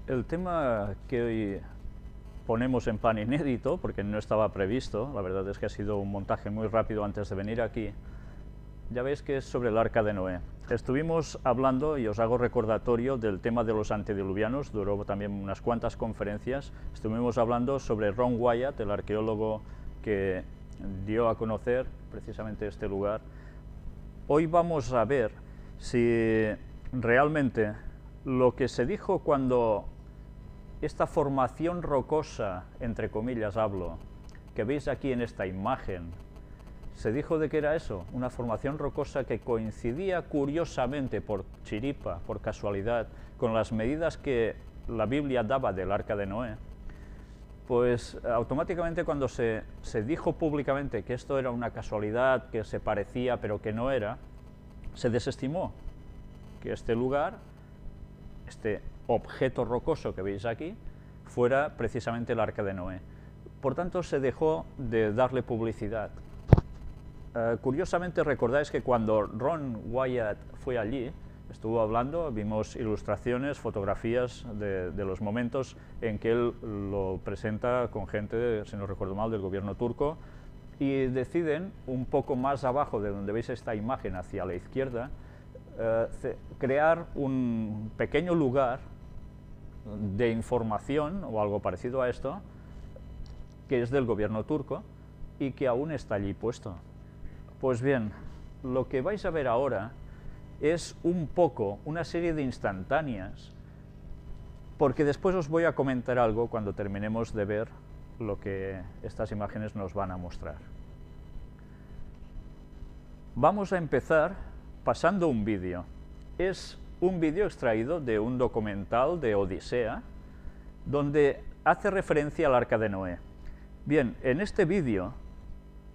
El tema que hoy ponemos en plan inédito, porque no estaba previsto, la verdad es que ha sido un montaje muy rápido antes de venir aquí, ya veis que es sobre el Arca de Noé. Estuvimos hablando, y os hago recordatorio, del tema de los antediluvianos, duró también unas cuantas conferencias. Estuvimos hablando sobre Ron Wyatt, el arqueólogo que dio a conocer precisamente este lugar. Hoy vamos a ver si realmente lo que se dijo cuando esta formación rocosa, entre comillas hablo, que veis aquí en esta imagen, se dijo de que era eso, una formación rocosa que coincidía curiosamente, por chiripa, por casualidad, con las medidas que la Biblia daba del Arca de Noé. Pues automáticamente cuando se dijo públicamente que esto era una casualidad, que se parecía pero que no era, se desestimó que este lugar, este objeto rocoso que veis aquí, fuera precisamente el Arca de Noé. Por tanto, se dejó de darle publicidad. Curiosamente, recordáis que cuando Ron Wyatt fue allí, estuvo hablando, vimos ilustraciones, fotografías de los momentos en que él lo presenta con gente, si no recuerdo mal, del gobierno turco, y deciden, un poco más abajo de donde veis esta imagen, hacia la izquierda, crear un pequeño lugar de información, o algo parecido a esto, que es del gobierno turco, y que aún está allí puesto. Pues bien, lo que vais a ver ahora es un poco, una serie de instantáneas, porque después os voy a comentar algo cuando terminemos de ver lo que estas imágenes nos van a mostrar. Vamos a empezar pasando un vídeo. Es un vídeo extraído de un documental de Odisea, donde hace referencia al Arca de Noé. Bien, en este vídeo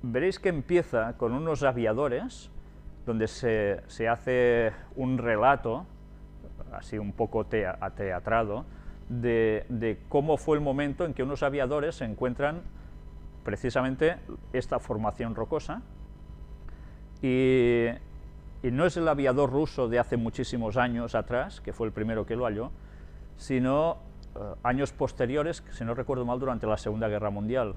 veréis que empieza con unos aviadores, donde se hace un relato, así un poco ateatrado, de cómo fue el momento en que unos aviadores se encuentran precisamente esta formación rocosa, y no es el aviador ruso de hace muchísimos años atrás, que fue el primero que lo halló, sino años posteriores, si no recuerdo mal, durante la Segunda Guerra Mundial.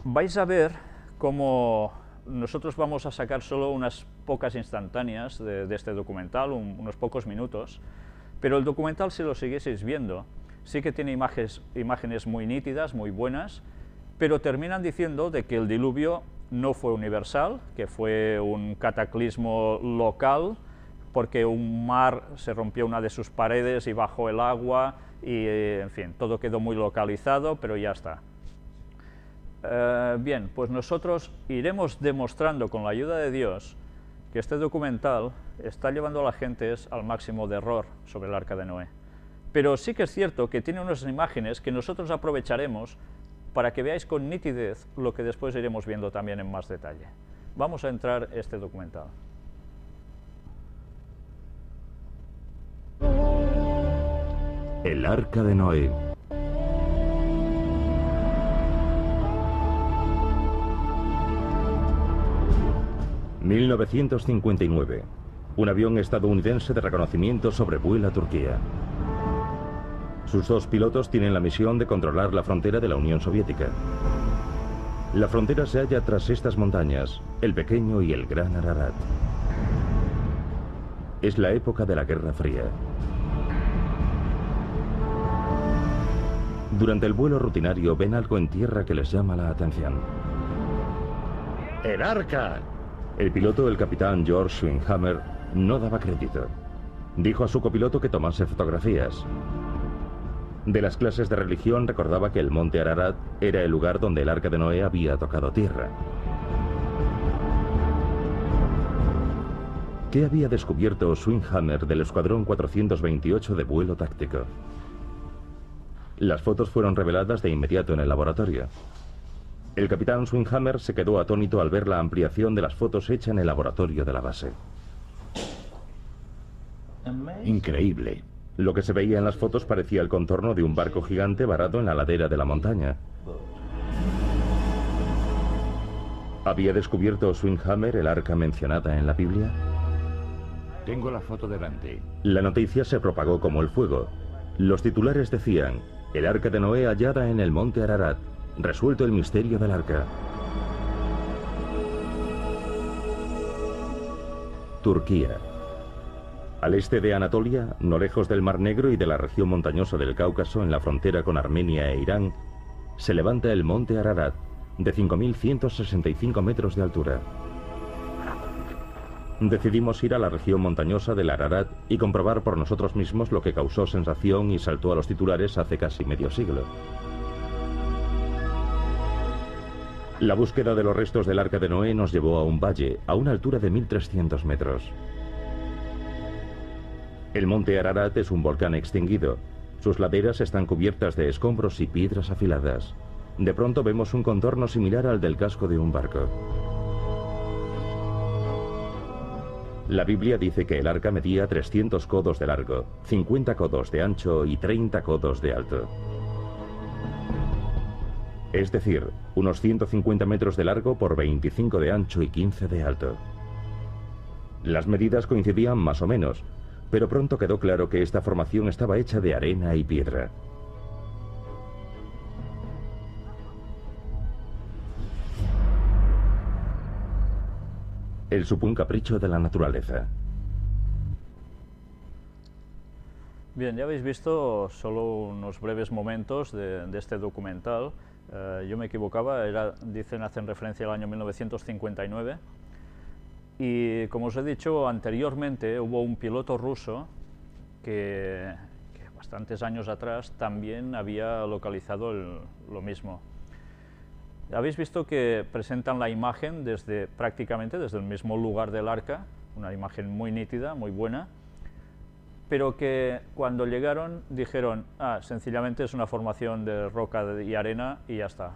Vais a ver cómo nosotros vamos a sacar solo unas pocas instantáneas de este documental, unos pocos minutos, pero el documental, si lo siguieseis viendo, sí que tiene imágenes muy nítidas, muy buenas, pero terminan diciendo de que el diluvio no fue universal, que fue un cataclismo local, porque un mar se rompió una de sus paredes y bajó el agua, y en fin, todo quedó muy localizado, pero ya está. Bien, pues nosotros iremos demostrando con la ayuda de Dios que este documental está llevando a la gente al máximo de error sobre el Arca de Noé. Pero sí que es cierto que tiene unas imágenes que nosotros aprovecharemos para que veáis con nitidez lo que después iremos viendo también en más detalle. Vamos a entrar en este documental. El Arca de Noé. ...1959... un avión estadounidense de reconocimiento sobrevuela Turquía. Sus dos pilotos tienen la misión de controlar la frontera de la Unión Soviética. La frontera se halla tras estas montañas, el Pequeño y el Gran Ararat. Es la época de la Guerra Fría. Durante el vuelo rutinario ven algo en tierra que les llama la atención. ¡El Arca! El piloto, el capitán George Schwinghammer, no daba crédito. Dijo a su copiloto que tomase fotografías. De las clases de religión recordaba que el monte Ararat era el lugar donde el Arca de Noé había tocado tierra. ¿Qué había descubierto Schwinghammer del Escuadrón 428 de vuelo táctico? Las fotos fueron reveladas de inmediato en el laboratorio. El capitán Schwinghammer se quedó atónito al ver la ampliación de las fotos hecha en el laboratorio de la base. Increíble. Lo que se veía en las fotos parecía el contorno de un barco gigante varado en la ladera de la montaña. ¿Había descubierto Schwinghammer el arca mencionada en la Biblia? Tengo la foto delante. La noticia se propagó como el fuego. Los titulares decían: el arca de Noé hallada en el monte Ararat, resuelto el misterio del arca. Turquía. Al este de Anatolia, no lejos del Mar Negro y de la región montañosa del Cáucaso, en la frontera con Armenia e Irán, se levanta el monte Ararat, de 5.165 metros de altura. Decidimos ir a la región montañosa del Ararat y comprobar por nosotros mismos lo que causó sensación y saltó a los titulares hace casi medio siglo. La búsqueda de los restos del Arca de Noé nos llevó a un valle, a una altura de 1.300 metros. El monte Ararat es un volcán extinguido. Sus laderas están cubiertas de escombros y piedras afiladas. De pronto vemos un contorno similar al del casco de un barco. La Biblia dice que el arca medía 300 codos de largo, 50 codos de ancho y 30 codos de alto. Es decir, unos 150 metros de largo por 25 de ancho y 15 de alto. Las medidas coincidían más o menos, pero pronto quedó claro que esta formación estaba hecha de arena y piedra. El supo un capricho de la naturaleza. Bien, ya habéis visto solo unos breves momentos de este documental. Yo me equivocaba, hacen referencia al año 1959. Y como os he dicho anteriormente, hubo un piloto ruso que bastantes años atrás también había localizado lo mismo. Habéis visto que presentan la imagen prácticamente desde el mismo lugar del arca, una imagen muy nítida, muy buena, pero que cuando llegaron dijeron: sencillamente es una formación de roca y arena y ya está.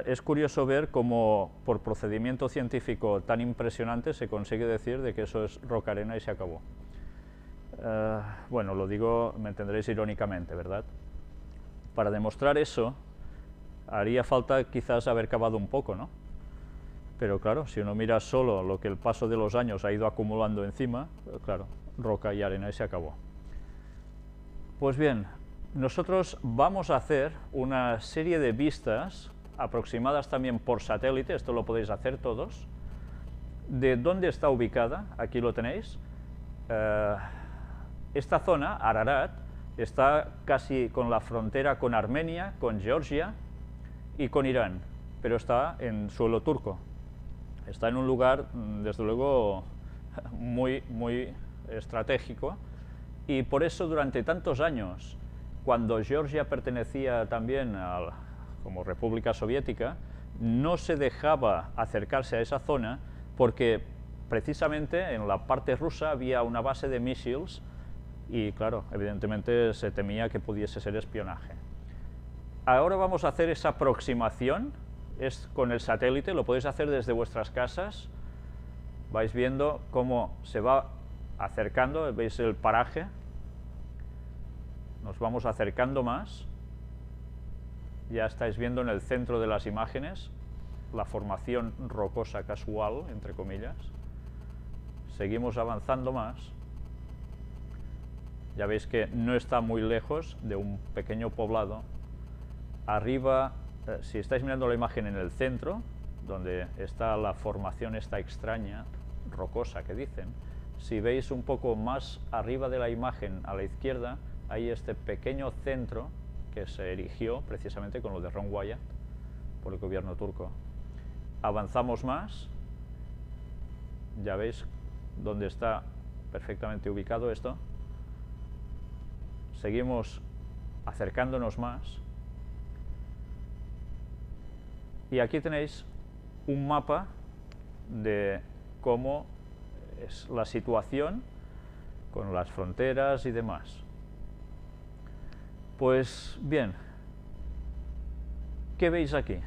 Es curioso ver cómo por procedimiento científico tan impresionante se consigue decir de que eso es roca, arena y se acabó. Bueno, lo digo, me entenderéis irónicamente, ¿verdad? Para demostrar eso haría falta quizás haber cavado un poco, ¿no? Pero claro, si uno mira solo lo que el paso de los años ha ido acumulando encima, claro, roca y arena y se acabó. Pues bien, nosotros vamos a hacer una serie de vistas aproximadas también por satélite, esto lo podéis hacer todos, de dónde está ubicada, aquí lo tenéis. Esta zona, Ararat, está casi con la frontera con Armenia, con Georgia y con Irán, pero está en suelo turco. Está en un lugar, desde luego, muy estratégico, y por eso durante tantos años, cuando Georgia pertenecía también como República Soviética, no se dejaba acercarse a esa zona porque precisamente en la parte rusa había una base de misiles y claro, evidentemente se temía que pudiese ser espionaje. Ahora vamos a hacer esa aproximación, es con el satélite, lo podéis hacer desde vuestras casas, vais viendo cómo se va acercando, veis el paraje, nos vamos acercando más, ya estáis viendo en el centro de las imágenes la formación rocosa casual, entre comillas, seguimos avanzando más, ya veis que no está muy lejos de un pequeño poblado. Arriba, si estáis mirando la imagen en el centro, donde está la formación esta extraña, rocosa que dicen, si veis un poco más arriba de la imagen a la izquierda, hay este pequeño centro que se erigió precisamente con lo de Ron Wyatt por el gobierno turco. Avanzamos más, ya veis dónde está perfectamente ubicado esto, seguimos acercándonos más, y aquí tenéis un mapa de cómo es la situación con las fronteras y demás. Pues bien, ¿qué veis aquí?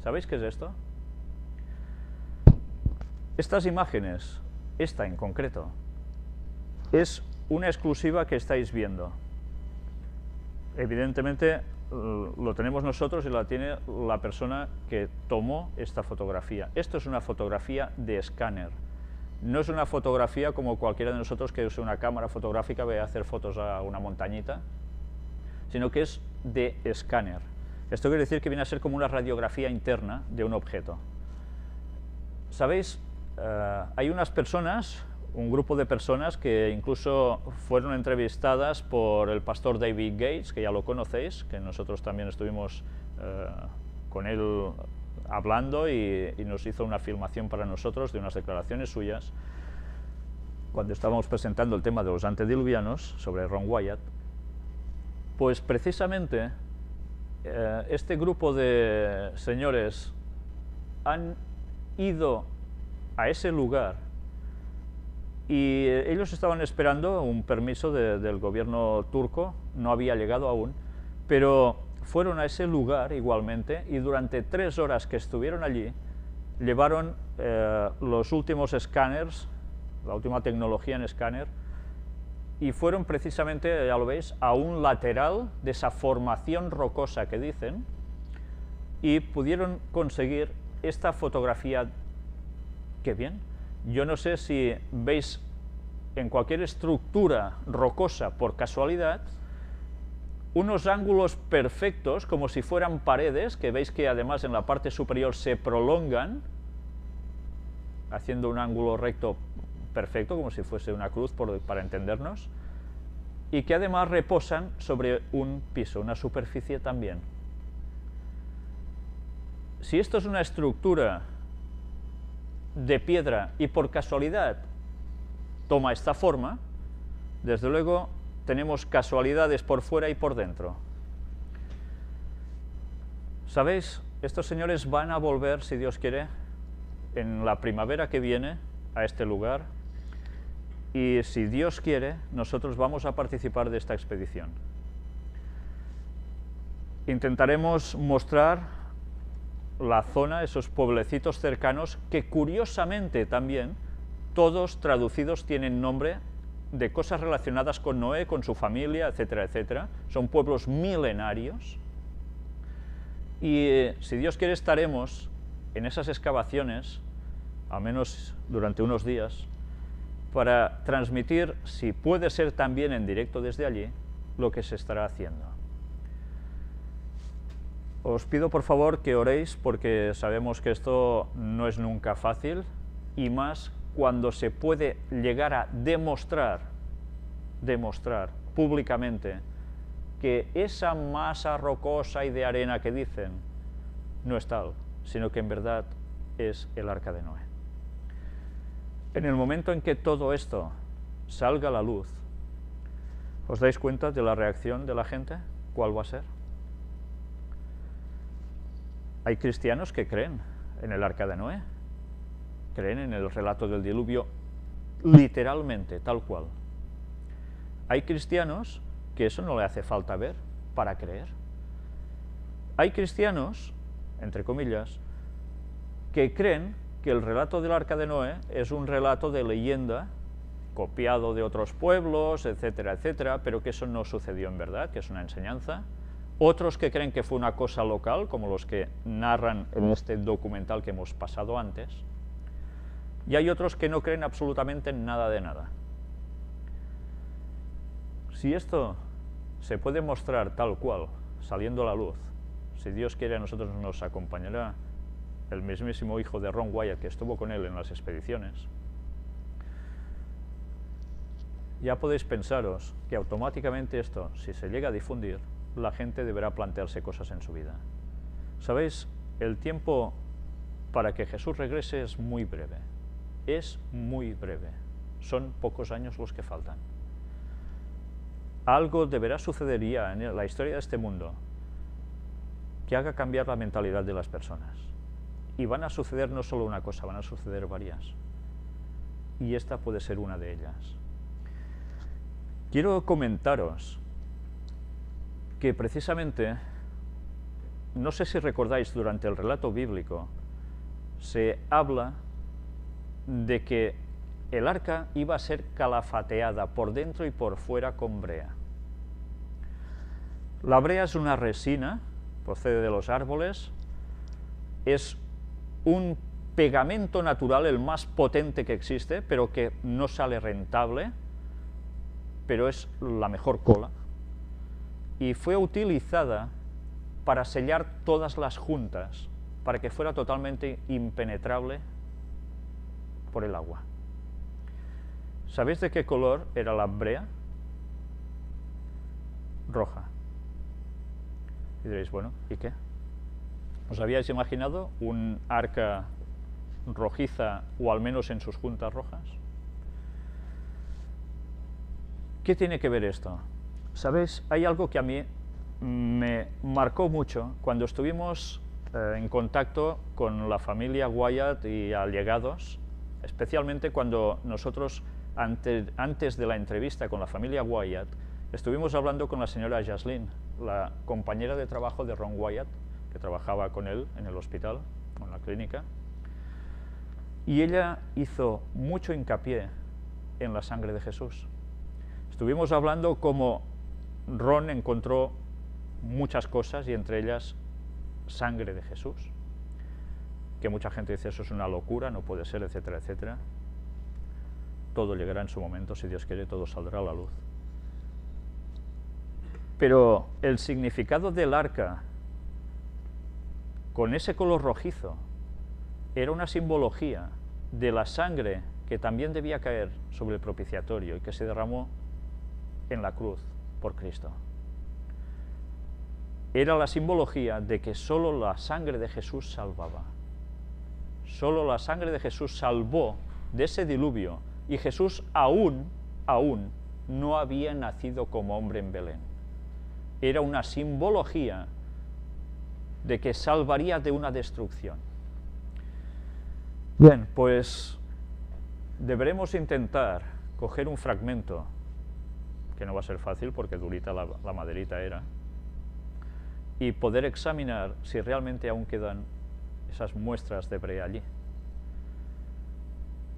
¿Sabéis qué es esto? Estas imágenes, esta en concreto, es una exclusiva que estáis viendo. Evidentemente lo tenemos nosotros y la tiene la persona que tomó esta fotografía. Esto es una fotografía de escáner. No es una fotografía como cualquiera de nosotros que use una cámara fotográfica ve a hacer fotos a una montañita, sino que es de escáner. Esto quiere decir que viene a ser como una radiografía interna de un objeto. ¿Sabéis? Hay unas personas, un grupo de personas que incluso fueron entrevistadas por el pastor David Gates, que ya lo conocéis, que nosotros también estuvimos con él hablando y nos hizo una filmación para nosotros de unas declaraciones suyas cuando estábamos presentando el tema de los antediluvianos sobre Ron Wyatt. Pues precisamente este grupo de señores han ido a ese lugar y ellos estaban esperando un permiso del gobierno turco, no había llegado aún, pero fueron a ese lugar igualmente y durante 3 horas que estuvieron allí llevaron los últimos escáneres, la última tecnología en escáner, y fueron precisamente, ya lo veis, a un lateral de esa formación rocosa que dicen, y pudieron conseguir esta fotografía. ¡Qué bien! Yo no sé si veis en cualquier estructura rocosa por casualidad unos ángulos perfectos, como si fueran paredes, que veis que además en la parte superior se prolongan, haciendo un ángulo recto perfecto, como si fuese una cruz, para entendernos, y que además reposan sobre un piso, una superficie también. Si esto es una estructura de piedra y por casualidad toma esta forma, desde luego tenemos casualidades por fuera y por dentro. ¿Sabéis? Estos señores van a volver, si Dios quiere, en la primavera que viene a este lugar, y si Dios quiere, nosotros vamos a participar de esta expedición. Intentaremos mostrar la zona, esos pueblecitos cercanos, que curiosamente también, todos traducidos tienen nombre de cosas relacionadas con Noé, con su familia, etcétera, etcétera. Son pueblos milenarios. Y si Dios quiere, estaremos en esas excavaciones, al menos durante unos días, para transmitir, si puede ser también en directo desde allí, lo que se estará haciendo. Os pido por favor que oréis, porque sabemos que esto no es nunca fácil, y más cuando se puede llegar a demostrar públicamente que esa masa rocosa y de arena que dicen no es tal, sino que en verdad es el Arca de Noé. En el momento en que todo esto salga a la luz, ¿os dais cuenta de la reacción de la gente? ¿Cuál va a ser? Hay cristianos que creen en el Arca de Noé, creen en el relato del diluvio literalmente, tal cual. Hay cristianos que eso no le hace falta ver para creer. Hay cristianos, entre comillas, que creen que el relato del Arca de Noé es un relato de leyenda, copiado de otros pueblos, etcétera, etcétera, pero que eso no sucedió en verdad, que es una enseñanza. Otros que creen que fue una cosa local, como los que narran en este documental que hemos pasado antes. Y hay otros que no creen absolutamente en nada de nada. Si esto se puede mostrar tal cual, saliendo a la luz, si Dios quiere, a nosotros nos acompañará el mismísimo hijo de Ron Wyatt, que estuvo con él en las expediciones. Ya podéis pensaros que automáticamente esto, si se llega a difundir, la gente deberá plantearse cosas en su vida. ¿Sabéis? El tiempo para que Jesús regrese es muy breve. Es muy breve. Son pocos años los que faltan. Algo deberá suceder ya en la historia de este mundo que haga cambiar la mentalidad de las personas. Y van a suceder no solo una cosa, van a suceder varias. Y esta puede ser una de ellas. Quiero comentaros que precisamente, no sé si recordáis, durante el relato bíblico, se habla de que el arca iba a ser calafateada por dentro y por fuera con brea. La brea es una resina, procede de los árboles, es un pegamento natural, el más potente que existe, pero que no sale rentable, pero es la mejor cola, y fue utilizada para sellar todas las juntas, para que fuera totalmente impenetrable por el agua. ¿Sabéis de qué color era la brea? Roja. Y diréis, bueno, ¿y qué? ¿Os habíais imaginado un arca rojiza, o al menos en sus juntas rojas? ¿Qué tiene que ver esto? ¿Sabéis? Hay algo que a mí me marcó mucho cuando estuvimos en contacto con la familia Wyatt y allegados, especialmente cuando nosotros, antes de la entrevista con la familia Wyatt, estuvimos hablando con la señora Jaslyn, la compañera de trabajo de Ron Wyatt, que trabajaba con él en el hospital, en la clínica, y ella hizo mucho hincapié en la sangre de Jesús. Estuvimos hablando cómo Ron encontró muchas cosas, y entre ellas sangre de Jesús, que mucha gente dice eso es una locura, no puede ser, etcétera, etcétera. Todo llegará en su momento, si Dios quiere, todo saldrá a la luz. Pero el significado del arca, con ese color rojizo, era una simbología de la sangre que también debía caer sobre el propiciatorio y que se derramó en la cruz por Cristo. Era la simbología de que solo la sangre de Jesús salvaba. Solo la sangre de Jesús salvó de ese diluvio, y Jesús aún no había nacido como hombre en Belén. Era una simbología de que salvaría de una destrucción. Bien, pues deberemos intentar coger un fragmento, que no va a ser fácil porque durita la maderita era, y poder examinar si realmente aún quedan esas muestras de brea allí.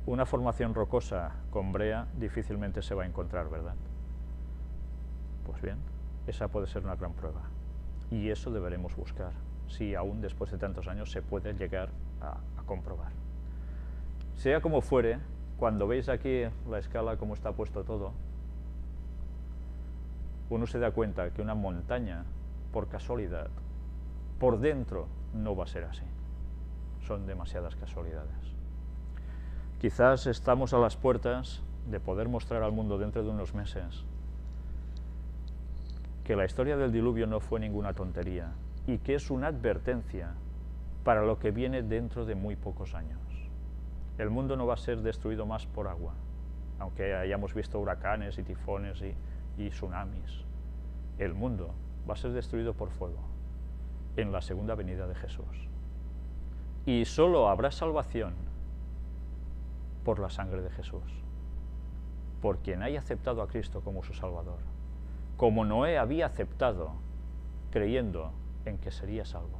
Una formación rocosa con brea difícilmente se va a encontrar, ¿verdad? Pues bien, esa puede ser una gran prueba, y eso deberemos buscar, si aún después de tantos años se puede llegar a comprobar. Sea como fuere, cuando veis aquí la escala, cómo está puesto todo, uno se da cuenta que una montaña, por casualidad, por dentro no va a ser así. Son demasiadas casualidades. Quizás estamos a las puertas de poder mostrar al mundo dentro de unos meses que la historia del diluvio no fue ninguna tontería y que es una advertencia para lo que viene dentro de muy pocos años. El mundo no va a ser destruido más por agua, aunque hayamos visto huracanes y tifones y tsunamis. El mundo va a ser destruido por fuego en la segunda venida de Jesús. Y solo habrá salvación por la sangre de Jesús, por quien haya aceptado a Cristo como su Salvador, como Noé había aceptado, creyendo en que sería salvo.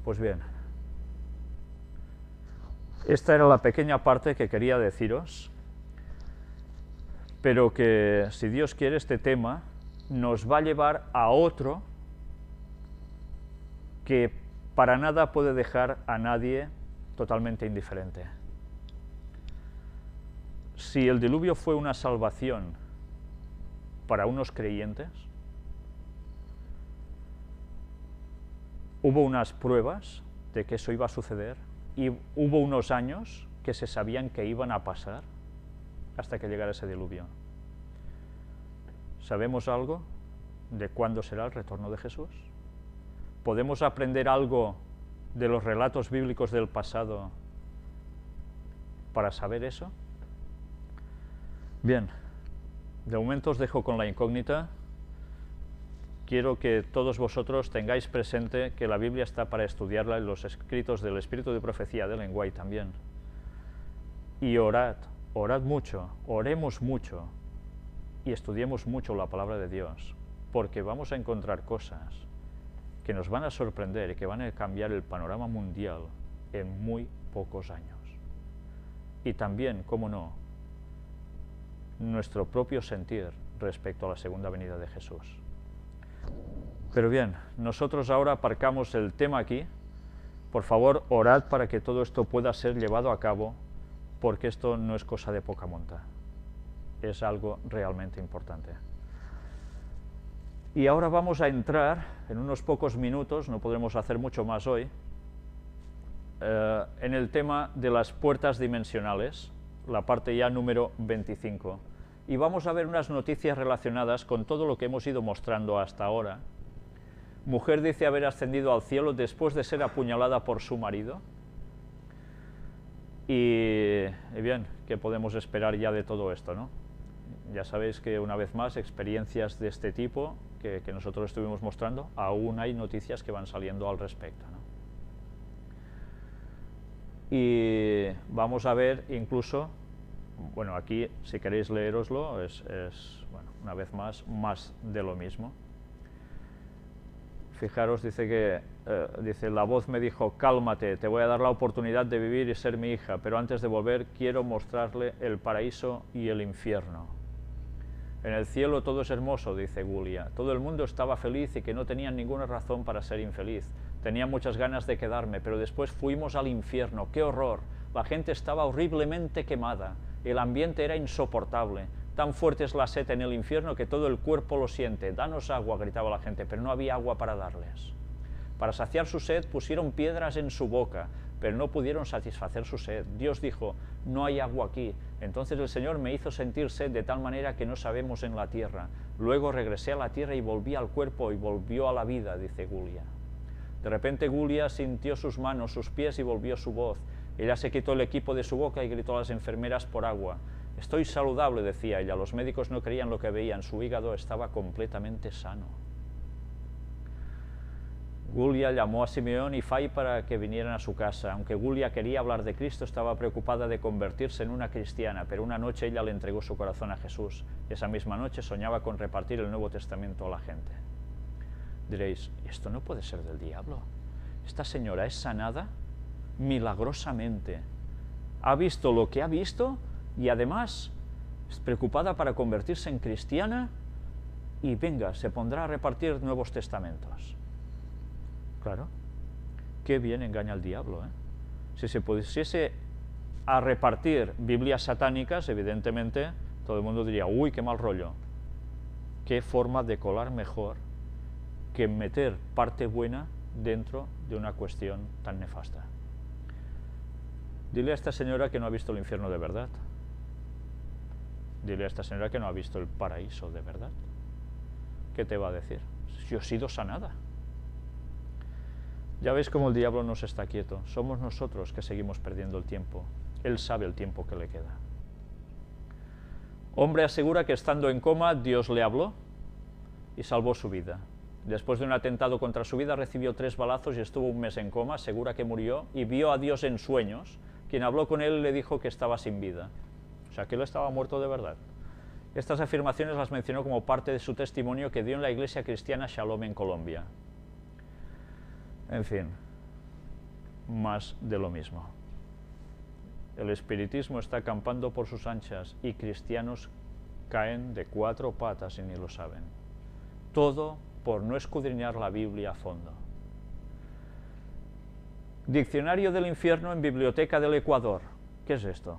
Pues bien, esta era la pequeña parte que quería deciros, pero que, si Dios quiere, este tema nos va a llevar a otro que para nada puede dejar a nadie totalmente indiferente. Si el diluvio fue una salvación para unos creyentes, hubo unas pruebas de que eso iba a suceder, y hubo unos años que se sabían que iban a pasar hasta que llegara ese diluvio. ¿Sabemos algo de cuándo será el retorno de Jesús? ¿Podemos aprender algo de los relatos bíblicos del pasado para saber eso? Bien, de momento os dejo con la incógnita. Quiero que todos vosotros tengáis presente que la Biblia está para estudiarla en los escritos del Espíritu de Profecía de Ellen White también. Y orad mucho, oremos mucho y estudiemos mucho la palabra de Dios, porque vamos a encontrar cosas que nos van a sorprender y que van a cambiar el panorama mundial en muy pocos años. Y también, cómo no, nuestro propio sentir respecto a la segunda venida de Jesús. Pero bien, nosotros ahora aparcamos el tema aquí, Por favor, orad para que todo esto pueda ser llevado a cabo, porque esto no es cosa de poca monta, es algo realmente importante. Y ahora vamos a entrar, en unos pocos minutos, no podremos hacer mucho más hoy, en el tema de las puertas dimensionales, la parte ya número 25. Y vamos a ver unas noticias relacionadas con todo lo que hemos ido mostrando hasta ahora. Mujer dice haber ascendido al cielo después de ser apuñalada por su marido. Y bien, ¿qué podemos esperar ya de todo esto, no? Ya sabéis que una vez más, experiencias de este tipo que nosotros estuvimos mostrando, aún hay noticias que van saliendo al respecto, ¿no? Y vamos a ver incluso, bueno, aquí si queréis leeroslo, es bueno, una vez más de lo mismo. Fijaros, dice la voz me dijo, cálmate, te voy a dar la oportunidad de vivir y ser mi hija, pero antes de volver quiero mostrarle el paraíso y el infierno. En el cielo todo es hermoso, dice Gulia. Todo el mundo estaba feliz y que no tenían ninguna razón para ser infeliz. Tenía muchas ganas de quedarme, pero después fuimos al infierno. ¡Qué horror! La gente estaba horriblemente quemada. El ambiente era insoportable. Tan fuerte es la sed en el infierno que todo el cuerpo lo siente. Danos agua, gritaba la gente, pero no había agua para darles. Para saciar su sed pusieron piedras en su boca, pero no pudieron satisfacer su sed. Dios dijo, no hay agua aquí. Entonces el Señor me hizo sentir sed de tal manera que no sabemos en la tierra. Luego regresé a la tierra y volví al cuerpo y volvió a la vida, dice Gulia. De repente Gulia sintió sus manos, sus pies y volvió su voz. Ella se quitó el equipo de su boca y gritó a las enfermeras por agua. Estoy saludable, decía ella. Los médicos no creían lo que veían. Su hígado estaba completamente sano. Gulia llamó a Simeón y Fay para que vinieran a su casa. Aunque Gulia quería hablar de Cristo, estaba preocupada de convertirse en una cristiana, pero una noche ella le entregó su corazón a Jesús. Esa misma noche soñaba con repartir el Nuevo Testamento a la gente. Diréis, esto no puede ser del diablo. Esta señora es sanada milagrosamente. Ha visto lo que ha visto y además es preocupada para convertirse en cristiana y venga, se pondrá a repartir Nuevos Testamentos. Claro, qué bien engaña al diablo, ¿eh? Si se pusiese a repartir Biblias satánicas, evidentemente, todo el mundo diría, uy, qué mal rollo. Qué forma de colar mejor que meter parte buena dentro de una cuestión tan nefasta. Dile a esta señora que no ha visto el infierno de verdad. Dile a esta señora que no ha visto el paraíso de verdad. ¿Qué te va a decir? Yo he sido sanada. Ya veis cómo el diablo no se está quieto. Somos nosotros que seguimos perdiendo el tiempo. Él sabe el tiempo que le queda. Hombre asegura que estando en coma, Dios le habló y salvó su vida. Después de un atentado contra su vida, recibió 3 balazos y estuvo un mes en coma, asegura que murió, y vio a Dios en sueños. Quien habló con él le dijo que estaba sin vida. O sea, que él estaba muerto de verdad. Estas afirmaciones las mencionó como parte de su testimonio que dio en la iglesia cristiana Shalom en Colombia. En fin, más de lo mismo. El espiritismo está acampando por sus anchas y cristianos caen de 4 patas y ni lo saben. Todo por no escudriñar la Biblia a fondo. Diccionario del infierno en Biblioteca del Ecuador. ¿Qué es esto?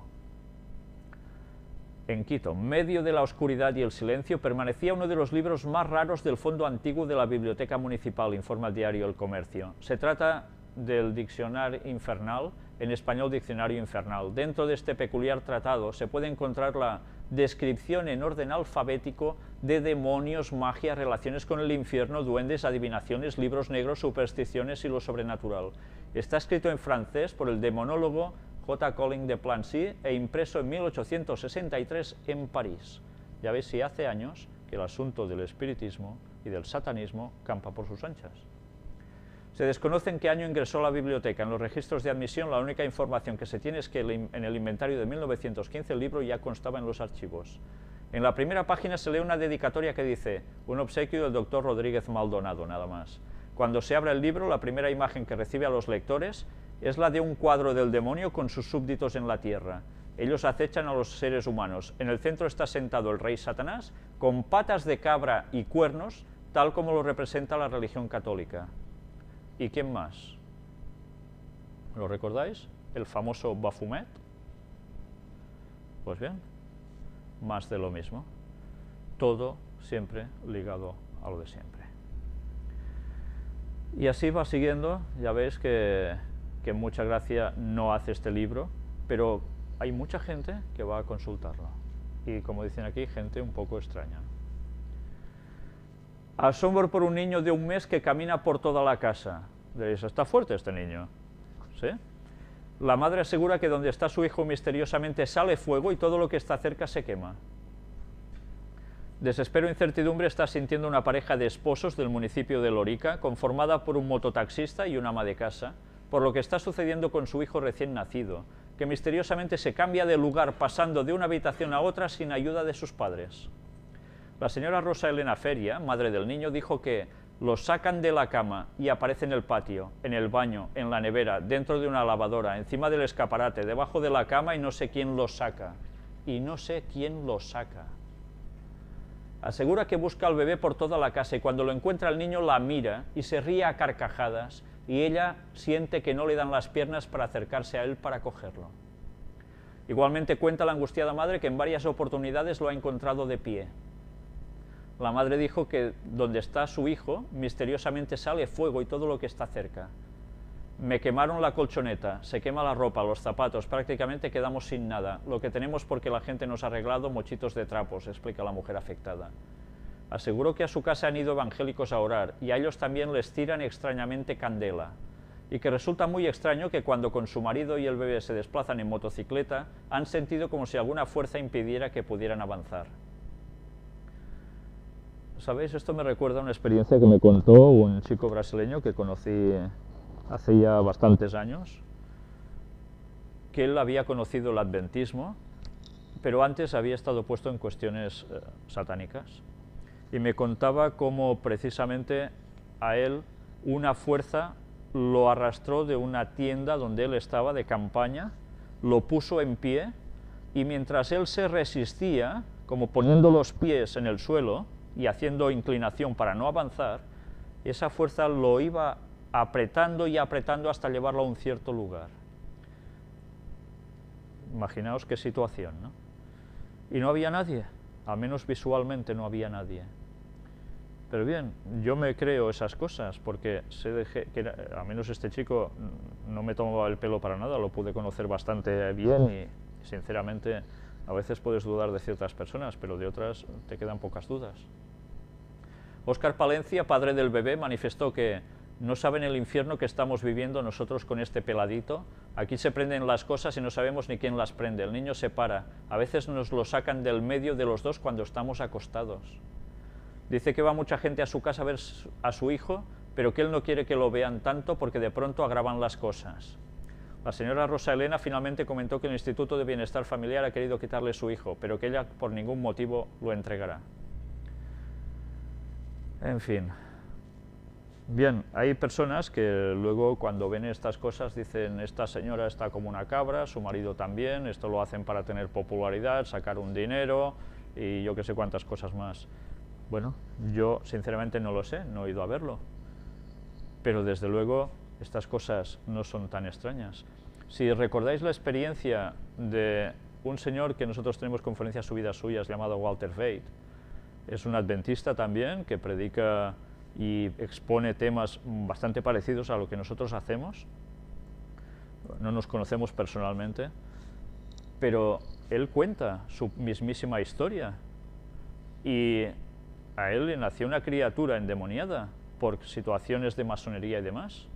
En Quito, medio de la oscuridad y el silencio, permanecía uno de los libros más raros del fondo antiguo de la Biblioteca Municipal, informa el diario El Comercio. Se trata del Diccionario Infernal, en español Diccionario Infernal. Dentro de este peculiar tratado se puede encontrar la descripción en orden alfabético de demonios, magia, relaciones con el infierno, duendes, adivinaciones, libros negros, supersticiones y lo sobrenatural. Está escrito en francés por el demonólogo J. Collin de Plancy e impreso en 1863 en París. Ya veis si hace años que el asunto del espiritismo y del satanismo campa por sus anchas. Se desconoce en qué año ingresó a la biblioteca. En los registros de admisión la única información que se tiene es que en el inventario de 1915 el libro ya constaba en los archivos. En la primera página se lee una dedicatoria que dice un obsequio del doctor Rodríguez Maldonado, nada más. Cuando se abre el libro, la primera imagen que recibe a los lectores es la de un cuadro del demonio con sus súbditos en la tierra. Ellos acechan a los seres humanos. En el centro está sentado el rey Satanás con patas de cabra y cuernos, tal como lo representa la religión católica. ¿Y quién más? ¿Lo recordáis? El famoso Baphomet. Pues bien, más de lo mismo. Todo siempre ligado a lo de siempre. Y así va siguiendo. Ya veis que mucha gracia no hace este libro, pero hay mucha gente que va a consultarlo. Y como dicen aquí, gente un poco extraña. Asombro por un niño de 1 mes que camina por toda la casa. Diréis, ¿está fuerte este niño? ¿Sí? La madre asegura que donde está su hijo misteriosamente sale fuego y todo lo que está cerca se quema. Desespero e incertidumbre está sintiendo una pareja de esposos del municipio de Lorica, conformada por un mototaxista y una ama de casa, por lo que está sucediendo con su hijo recién nacido, que misteriosamente se cambia de lugar pasando de una habitación a otra sin ayuda de sus padres. La señora Rosa Elena Feria, madre del niño, dijo que lo sacan de la cama y aparece en el patio, en el baño, en la nevera, dentro de una lavadora, encima del escaparate, debajo de la cama y no sé quién lo saca. Y no sé quién lo saca. Asegura que busca al bebé por toda la casa y cuando lo encuentra el niño la mira y se ríe a carcajadas y ella siente que no le dan las piernas para acercarse a él para cogerlo. Igualmente cuenta la angustiada madre que en varias oportunidades lo ha encontrado de pie. La madre dijo que donde está su hijo, misteriosamente sale fuego y todo lo que está cerca. Me quemaron la colchoneta, se quema la ropa, los zapatos, prácticamente quedamos sin nada. Lo que tenemos porque la gente nos ha arreglado mochitos de trapos, explica la mujer afectada. Aseguró que a su casa han ido evangélicos a orar y a ellos también les tiran extrañamente candela. Y que resulta muy extraño que cuando con su marido y el bebé se desplazan en motocicleta, han sentido como si alguna fuerza impidiera que pudieran avanzar. ¿Sabéis? Esto me recuerda a una experiencia que me contó un chico brasileño que conocí hace ya bastantes años, que él había conocido el adventismo, pero antes había estado puesto en cuestiones satánicas. Y me contaba cómo precisamente a él una fuerza lo arrastró de una tienda donde él estaba de campaña, lo puso en pie y mientras él se resistía, como poniendo los pies en el suelo, y haciendo inclinación para no avanzar, esa fuerza lo iba apretando y apretando hasta llevarlo a un cierto lugar. Imaginaos qué situación, ¿no? Y no había nadie, al menos visualmente no había nadie. Pero bien, yo me creo esas cosas, porque sé que al menos este chico no me tomaba el pelo para nada, lo pude conocer bastante bien y sinceramente a veces puedes dudar de ciertas personas, pero de otras te quedan pocas dudas. Óscar Palencia, padre del bebé, manifestó que no saben el infierno que estamos viviendo nosotros con este peladito. Aquí se prenden las cosas y no sabemos ni quién las prende. El niño se para. A veces nos lo sacan del medio de los dos cuando estamos acostados. Dice que va mucha gente a su casa a ver a su hijo, pero que él no quiere que lo vean tanto porque de pronto agravan las cosas. La señora Rosa Elena finalmente comentó que el Instituto de Bienestar Familiar ha querido quitarle su hijo, pero que ella por ningún motivo lo entregará. En fin. Bien, hay personas que luego cuando ven estas cosas dicen, esta señora está como una cabra, su marido también, esto lo hacen para tener popularidad, sacar un dinero y yo que sé cuántas cosas más. Bueno, yo sinceramente no lo sé, no he ido a verlo, pero desde luego estas cosas no son tan extrañas. Si recordáis la experiencia de un señor que nosotros tenemos conferencias subidas suyas llamado Walter Veit, es un adventista también que predica y expone temas bastante parecidos a lo que nosotros hacemos. No nos conocemos personalmente, pero él cuenta su mismísima historia y a él le nació una criatura endemoniada por situaciones de masonería y demás,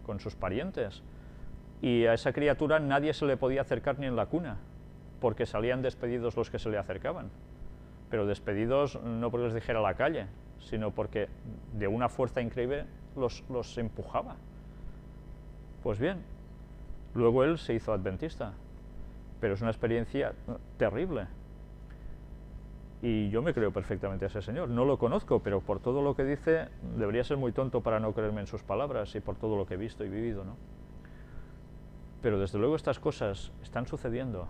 con sus parientes, y a esa criatura nadie se le podía acercar ni en la cuna, porque salían despedidos los que se le acercaban, pero despedidos no porque les dijera a la calle, sino porque de una fuerza increíble los empujaba. Pues bien, luego él se hizo adventista, pero es una experiencia terrible. Y yo me creo perfectamente a ese señor. No lo conozco, pero por todo lo que dice, debería ser muy tonto para no creerme en sus palabras y por todo lo que he visto y vivido, ¿no? Pero desde luego estas cosas están sucediendo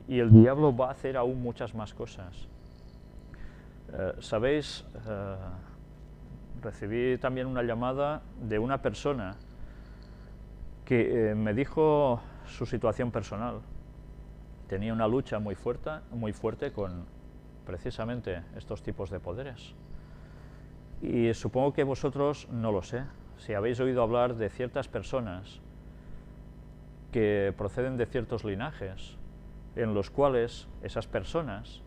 y el diablo va a hacer aún muchas más cosas. ¿Sabéis? Recibí también una llamada de una persona que me dijo su situación personal. Tenía una lucha muy fuerte con precisamente estos tipos de poderes. Y supongo que vosotros, no lo sé, si habéis oído hablar de ciertas personas que proceden de ciertos linajes, en los cuales esas personas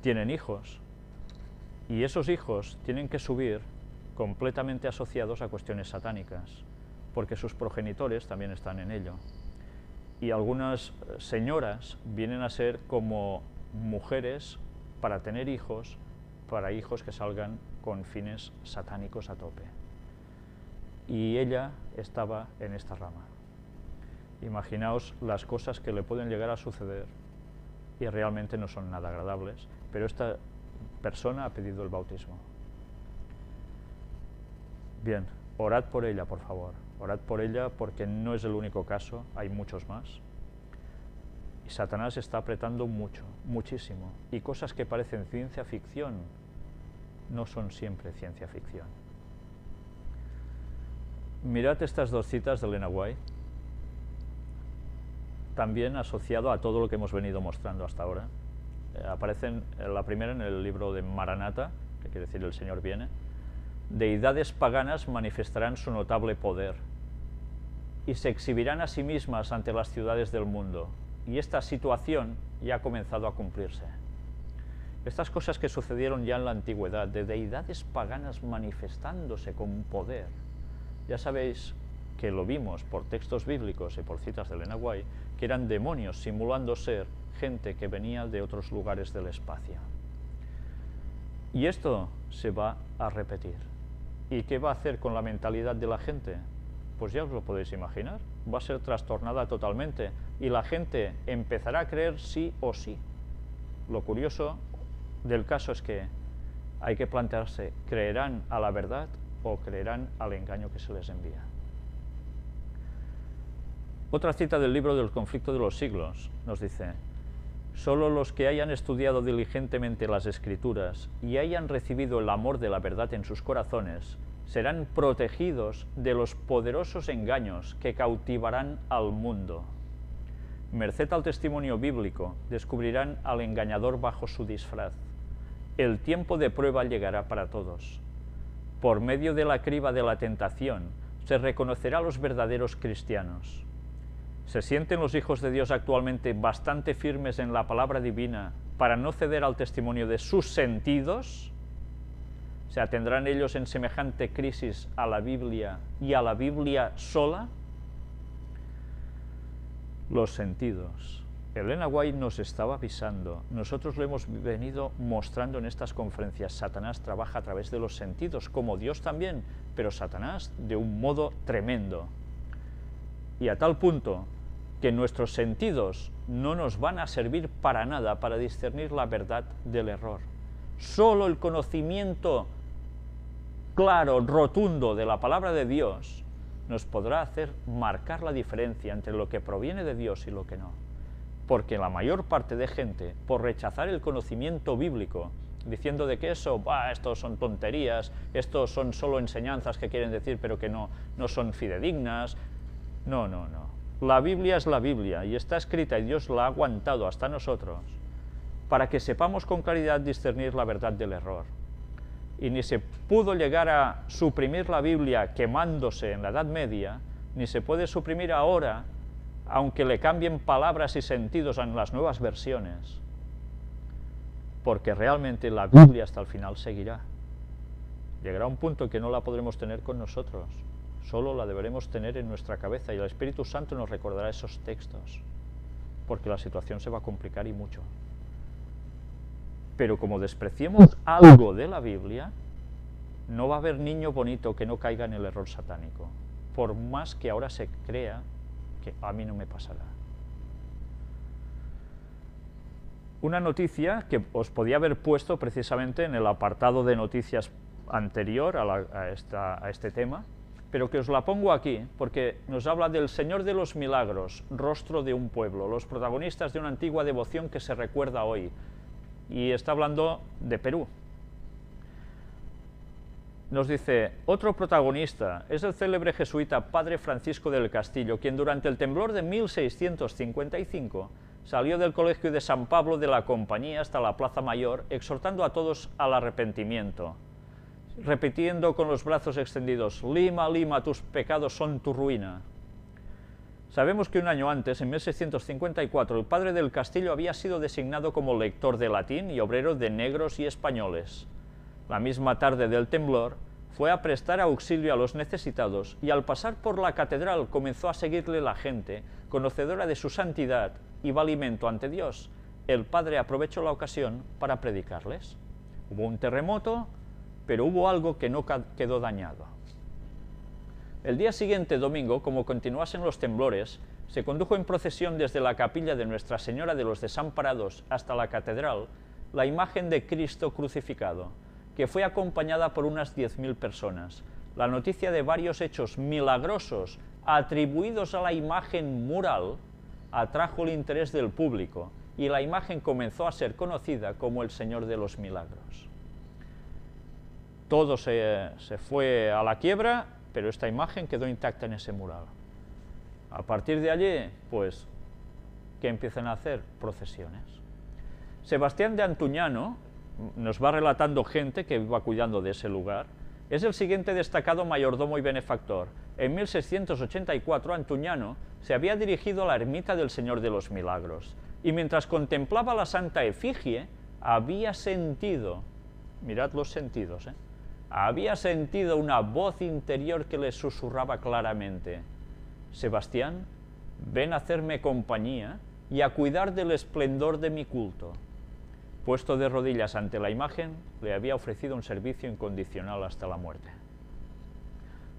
tienen hijos, y esos hijos tienen que subir completamente asociados a cuestiones satánicas, porque sus progenitores también están en ello. Y algunas señoras vienen a ser como mujeres para tener hijos, para hijos que salgan con fines satánicos a tope. Y ella estaba en esta rama. Imaginaos las cosas que le pueden llegar a suceder y realmente no son nada agradables, pero esta persona ha pedido el bautismo. Bien, orad por ella, por favor. Orad por ella porque no es el único caso, hay muchos más. Y Satanás está apretando mucho, muchísimo. Y cosas que parecen ciencia ficción no son siempre ciencia ficción. Mirad estas dos citas de Elena White, también asociado a todo lo que hemos venido mostrando hasta ahora. Aparecen la primera en el libro de Maranata, que quiere decir el Señor viene. Deidades paganas manifestarán su notable poder y se exhibirán a sí mismas ante las ciudades del mundo. Y esta situación ya ha comenzado a cumplirse. Estas cosas que sucedieron ya en la antigüedad, de deidades paganas manifestándose con poder, ya sabéis que lo vimos por textos bíblicos y por citas de Elena White, que eran demonios simulando ser gente que venía de otros lugares del espacio. Y esto se va a repetir. ¿Y qué va a hacer con la mentalidad de la gente? Pues ya os lo podéis imaginar, va a ser trastornada totalmente y la gente empezará a creer sí o sí. Lo curioso del caso es que hay que plantearse, ¿creerán a la verdad o creerán al engaño que se les envía? Otra cita del libro del conflicto de los siglos nos dice: solo los que hayan estudiado diligentemente las Escrituras y hayan recibido el amor de la verdad en sus corazones serán protegidos de los poderosos engaños que cautivarán al mundo. Merced al testimonio bíblico, descubrirán al engañador bajo su disfraz. El tiempo de prueba llegará para todos. Por medio de la criba de la tentación, se reconocerá a los verdaderos cristianos. ¿Se sienten los hijos de Dios actualmente bastante firmes en la palabra divina para no ceder al testimonio de sus sentidos? ¿Se atendrán ellos en semejante crisis a la Biblia y a la Biblia sola? Los sentidos. Elena White nos estaba avisando, nosotros lo hemos venido mostrando en estas conferencias. Satanás trabaja a través de los sentidos, como Dios también, pero Satanás de un modo tremendo. Y a tal punto que nuestros sentidos no nos van a servir para nada para discernir la verdad del error. Solo el conocimiento claro, rotundo de la palabra de Dios nos podrá hacer marcar la diferencia entre lo que proviene de Dios y lo que no. Porque la mayor parte de gente, por rechazar el conocimiento bíblico, diciendo de que estos son tonterías, estos son solo enseñanzas que quieren decir pero que no son fidedignas. No. La Biblia es la Biblia y está escrita y Dios la ha aguantado hasta nosotros para que sepamos con claridad discernir la verdad del error. Y ni se pudo llegar a suprimir la Biblia quemándose en la Edad Media, ni se puede suprimir ahora, aunque le cambien palabras y sentidos en las nuevas versiones, porque realmente la Biblia hasta el final seguirá. Llegará un punto en que no la podremos tener con nosotros, solo la deberemos tener en nuestra cabeza y el Espíritu Santo nos recordará esos textos, porque la situación se va a complicar y mucho. Pero como despreciemos algo de la Biblia, no va a haber niño bonito que no caiga en el error satánico, por más que ahora se crea que a mí no me pasará. Una noticia que os podía haber puesto precisamente en el apartado de noticias anterior a este tema, pero que os la pongo aquí, porque nos habla del Señor de los Milagros, rostro de un pueblo, los protagonistas de una antigua devoción que se recuerda hoy, y está hablando de Perú. nos dice, otro protagonista es el célebre jesuita Padre Francisco del Castillo, quien durante el temblor de 1655 salió del colegio de San Pablo de la Compañía hasta la Plaza Mayor, exhortando a todos al arrepentimiento, repitiendo con los brazos extendidos, Lima, Lima, tus pecados son tu ruina. Sabemos que un año antes, en 1654, el Padre del Castillo había sido designado como lector de latín y obrero de negros y españoles. La misma tarde del temblor, fue a prestar auxilio a los necesitados y al pasar por la catedral comenzó a seguirle la gente, conocedora de su santidad y valimento ante Dios. El Padre aprovechó la ocasión para predicarles. Hubo un terremoto, pero hubo algo que no quedó dañado. El día siguiente, domingo, como continuasen los temblores, se condujo en procesión desde la capilla de Nuestra Señora de los Desamparados hasta la catedral la imagen de Cristo crucificado, que fue acompañada por unas 10.000 personas. La noticia de varios hechos milagrosos atribuidos a la imagen mural atrajo el interés del público y la imagen comenzó a ser conocida como el Señor de los Milagros. Todo se fue a la quiebra, pero esta imagen quedó intacta en ese mural. A partir de allí, pues, ¿qué empiezan a hacer? Procesiones. Sebastián de Antuñano nos va relatando gente que iba cuidando de ese lugar. Es el siguiente destacado mayordomo y benefactor. En 1684, Antuñano se había dirigido a la ermita del Señor de los Milagros, y mientras contemplaba la santa efigie, había sentido, mirad los sentidos, había sentido una voz interior que le susurraba claramente, Sebastián, ven a hacerme compañía y a cuidar del esplendor de mi culto. Puesto de rodillas ante la imagen, le había ofrecido un servicio incondicional hasta la muerte.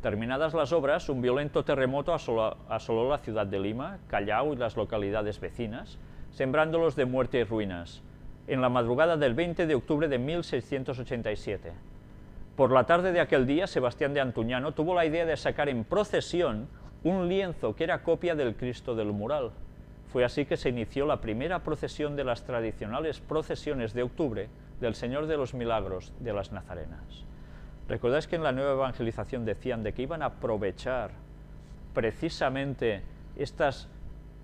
Terminadas las obras, un violento terremoto asoló la ciudad de Lima, Callao y las localidades vecinas, sembrándolos de muerte y ruinas, en la madrugada del 20 de octubre de 1687. Por la tarde de aquel día, Sebastián de Antuñano tuvo la idea de sacar en procesión un lienzo que era copia del Cristo del mural. Fue así que se inició la primera procesión de las tradicionales procesiones de octubre del Señor de los Milagros de las Nazarenas. ¿Recordáis que en la nueva evangelización decían de que iban a aprovechar precisamente estas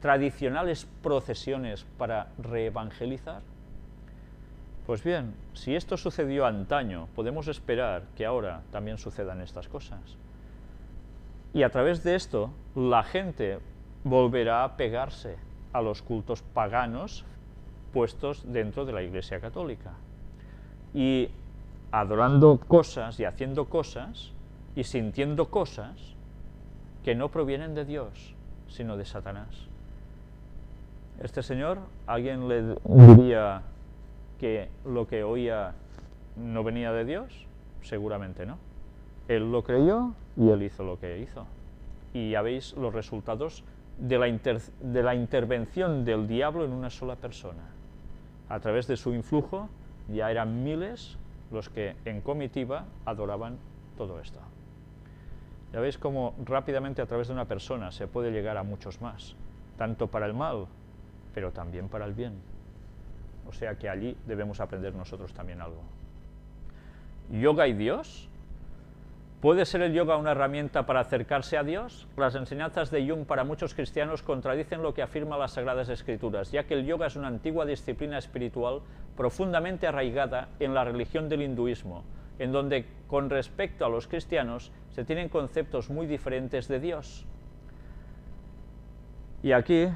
tradicionales procesiones para reevangelizar? Pues bien, si esto sucedió antaño, podemos esperar que ahora también sucedan estas cosas. Y a través de esto, la gente volverá a pegarse a los cultos paganos puestos dentro de la Iglesia Católica. Y adorando cosas y haciendo cosas y sintiendo cosas que no provienen de Dios, sino de Satanás. Este señor, ¿alguien le diría que lo que oía no venía de Dios? Seguramente no. Él lo creyó y él hizo lo que hizo. Y ya veis los resultados de la intervención del diablo en una sola persona. A través de su influjo ya eran miles los que en comitiva adoraban todo esto. Ya veis cómo rápidamente a través de una persona se puede llegar a muchos más, tanto para el mal, pero también para el bien. O sea que allí debemos aprender nosotros también algo. ¿Yoga y Dios? ¿Puede ser el yoga una herramienta para acercarse a Dios? Las enseñanzas de Jung para muchos cristianos contradicen lo que afirman las Sagradas Escrituras, ya que el yoga es una antigua disciplina espiritual profundamente arraigada en la religión del hinduismo, en donde, con respecto a los cristianos, se tienen conceptos muy diferentes de Dios. Y aquí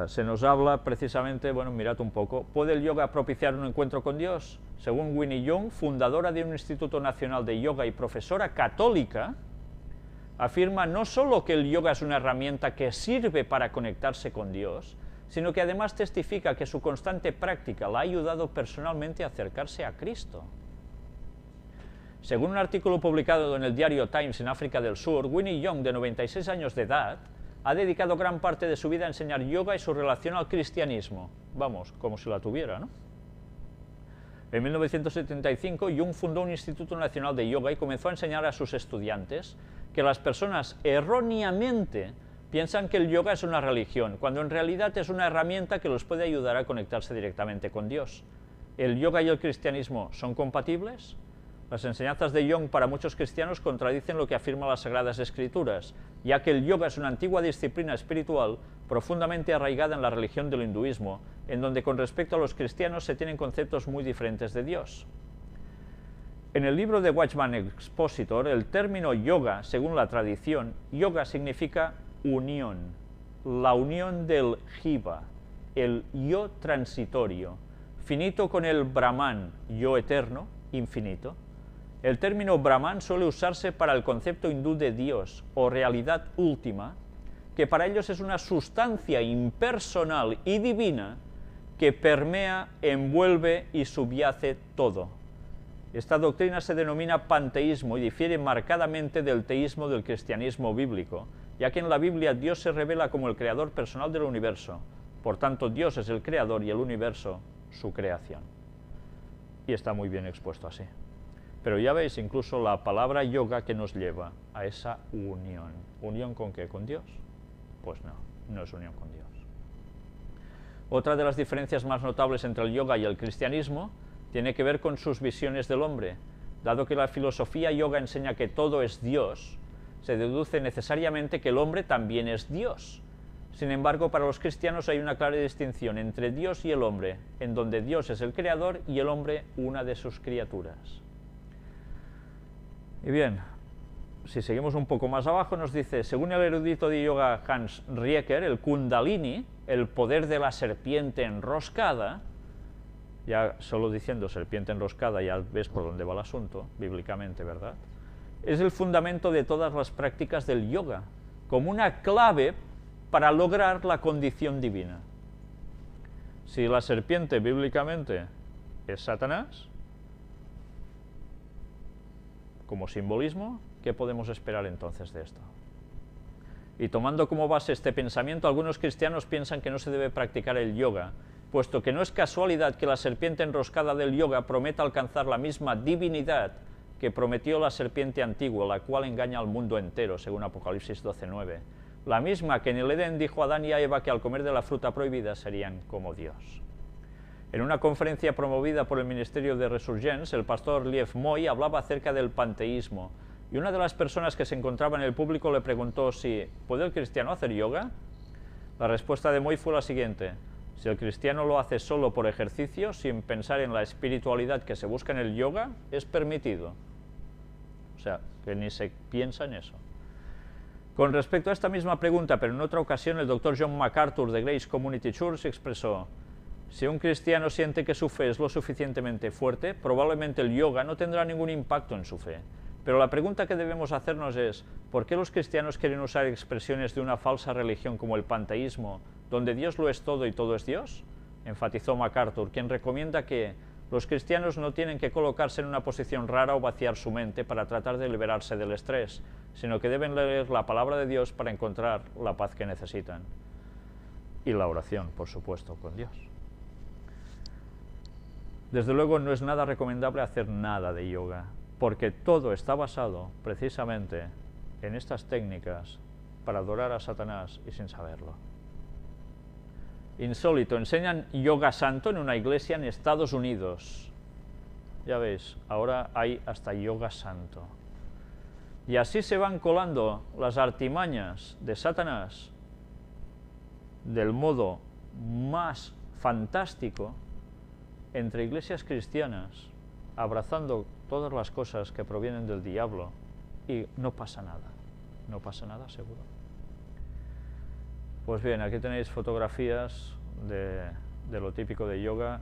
se nos habla precisamente, bueno, mirad un poco, ¿puede el yoga propiciar un encuentro con Dios? Según Winnie Young, fundadora de un Instituto Nacional de Yoga y profesora católica, afirma no solo que el yoga es una herramienta que sirve para conectarse con Dios, sino que además testifica que su constante práctica la ha ayudado personalmente a acercarse a Cristo. Según un artículo publicado en el diario Times en África del Sur, Winnie Young, de 96 años de edad, ha dedicado gran parte de su vida a enseñar yoga y su relación al cristianismo. Vamos, como si la tuviera, ¿no? En 1975, Jung fundó un Instituto Nacional de Yoga y comenzó a enseñar a sus estudiantes que las personas erróneamente piensan que el yoga es una religión, cuando en realidad es una herramienta que los puede ayudar a conectarse directamente con Dios. ¿El yoga y el cristianismo son compatibles? Las enseñanzas de Jung para muchos cristianos contradicen lo que afirman las Sagradas Escrituras, ya que el yoga es una antigua disciplina espiritual profundamente arraigada en la religión del hinduismo, en donde con respecto a los cristianos se tienen conceptos muy diferentes de Dios. En el libro de Watchman Expositor, el término yoga, según la tradición, yoga significa unión, la unión del jiva, el yo transitorio, finito con el Brahman, yo eterno, infinito. El término Brahman suele usarse para el concepto hindú de Dios o realidad última, que para ellos es una sustancia impersonal y divina que permea, envuelve y subyace todo. Esta doctrina se denomina panteísmo y difiere marcadamente del teísmo del cristianismo bíblico, ya que en la Biblia Dios se revela como el creador personal del universo. Por tanto, Dios es el creador y el universo su creación. Y está muy bien expuesto así. Pero ya veis incluso la palabra yoga que nos lleva a esa unión. ¿Unión con qué? ¿Con Dios? Pues no, no es unión con Dios. Otra de las diferencias más notables entre el yoga y el cristianismo tiene que ver con sus visiones del hombre. Dado que la filosofía yoga enseña que todo es Dios, se deduce necesariamente que el hombre también es Dios. Sin embargo, para los cristianos hay una clara distinción entre Dios y el hombre, en donde Dios es el creador y el hombre una de sus criaturas. Y bien, si seguimos un poco más abajo, nos dice, según el erudito de yoga Hans Rieker, el Kundalini, el poder de la serpiente enroscada, ya solo diciendo serpiente enroscada ya ves por dónde va el asunto, bíblicamente, ¿verdad? Es el fundamento de todas las prácticas del yoga, como una clave para lograr la condición divina. Si la serpiente bíblicamente es Satanás, como simbolismo, ¿qué podemos esperar entonces de esto? Y tomando como base este pensamiento, algunos cristianos piensan que no se debe practicar el yoga, puesto que no es casualidad que la serpiente enroscada del yoga prometa alcanzar la misma divinidad que prometió la serpiente antigua, la cual engaña al mundo entero, según Apocalipsis 12:9. La misma que en el Edén dijo a Adán y a Eva que al comer de la fruta prohibida serían como Dios. En una conferencia promovida por el Ministerio de Resurgence, el pastor Liev Moy hablaba acerca del panteísmo, y una de las personas que se encontraba en el público le preguntó si ¿puede el cristiano hacer yoga? La respuesta de Moy fue la siguiente: si el cristiano lo hace solo por ejercicio, sin pensar en la espiritualidad que se busca en el yoga, es permitido. O sea, que ni se piensa en eso. Con respecto a esta misma pregunta, pero en otra ocasión, el Dr. John MacArthur de Grace Community Church expresó: si un cristiano siente que su fe es lo suficientemente fuerte, probablemente el yoga no tendrá ningún impacto en su fe. Pero la pregunta que debemos hacernos es, ¿por qué los cristianos quieren usar expresiones de una falsa religión como el panteísmo, donde Dios lo es todo y todo es Dios? Enfatizó MacArthur, quien recomienda que los cristianos no tienen que colocarse en una posición rara o vaciar su mente para tratar de liberarse del estrés, sino que deben leer la palabra de Dios para encontrar la paz que necesitan. Y la oración, por supuesto, con Dios. Desde luego no es nada recomendable hacer nada de yoga, porque todo está basado precisamente en estas técnicas para adorar a Satanás y sin saberlo. Insólito, enseñan yoga santo en una iglesia en Estados Unidos. Ya veis, ahora hay hasta yoga santo. Y así se van colando las artimañas de Satanás del modo más fantástico entre iglesias cristianas, abrazando todas las cosas que provienen del diablo, y no pasa nada seguro. Pues bien, aquí tenéis fotografías de lo típico de yoga.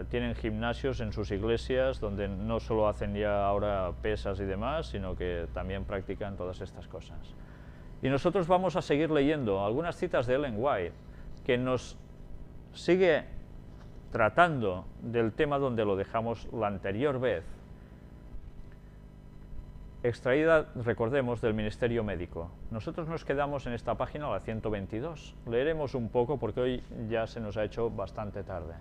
Tienen gimnasios en sus iglesias donde no solo hacen ya ahora pesas y demás, sino que también practican todas estas cosas. Y nosotros vamos a seguir leyendo algunas citas de Ellen White, que nos sigue tratando del tema donde lo dejamos la anterior vez, extraída, recordemos, del Ministerio Médico. Nosotros nos quedamos en esta página, la 122. Leeremos un poco porque hoy ya se nos ha hecho bastante tarde.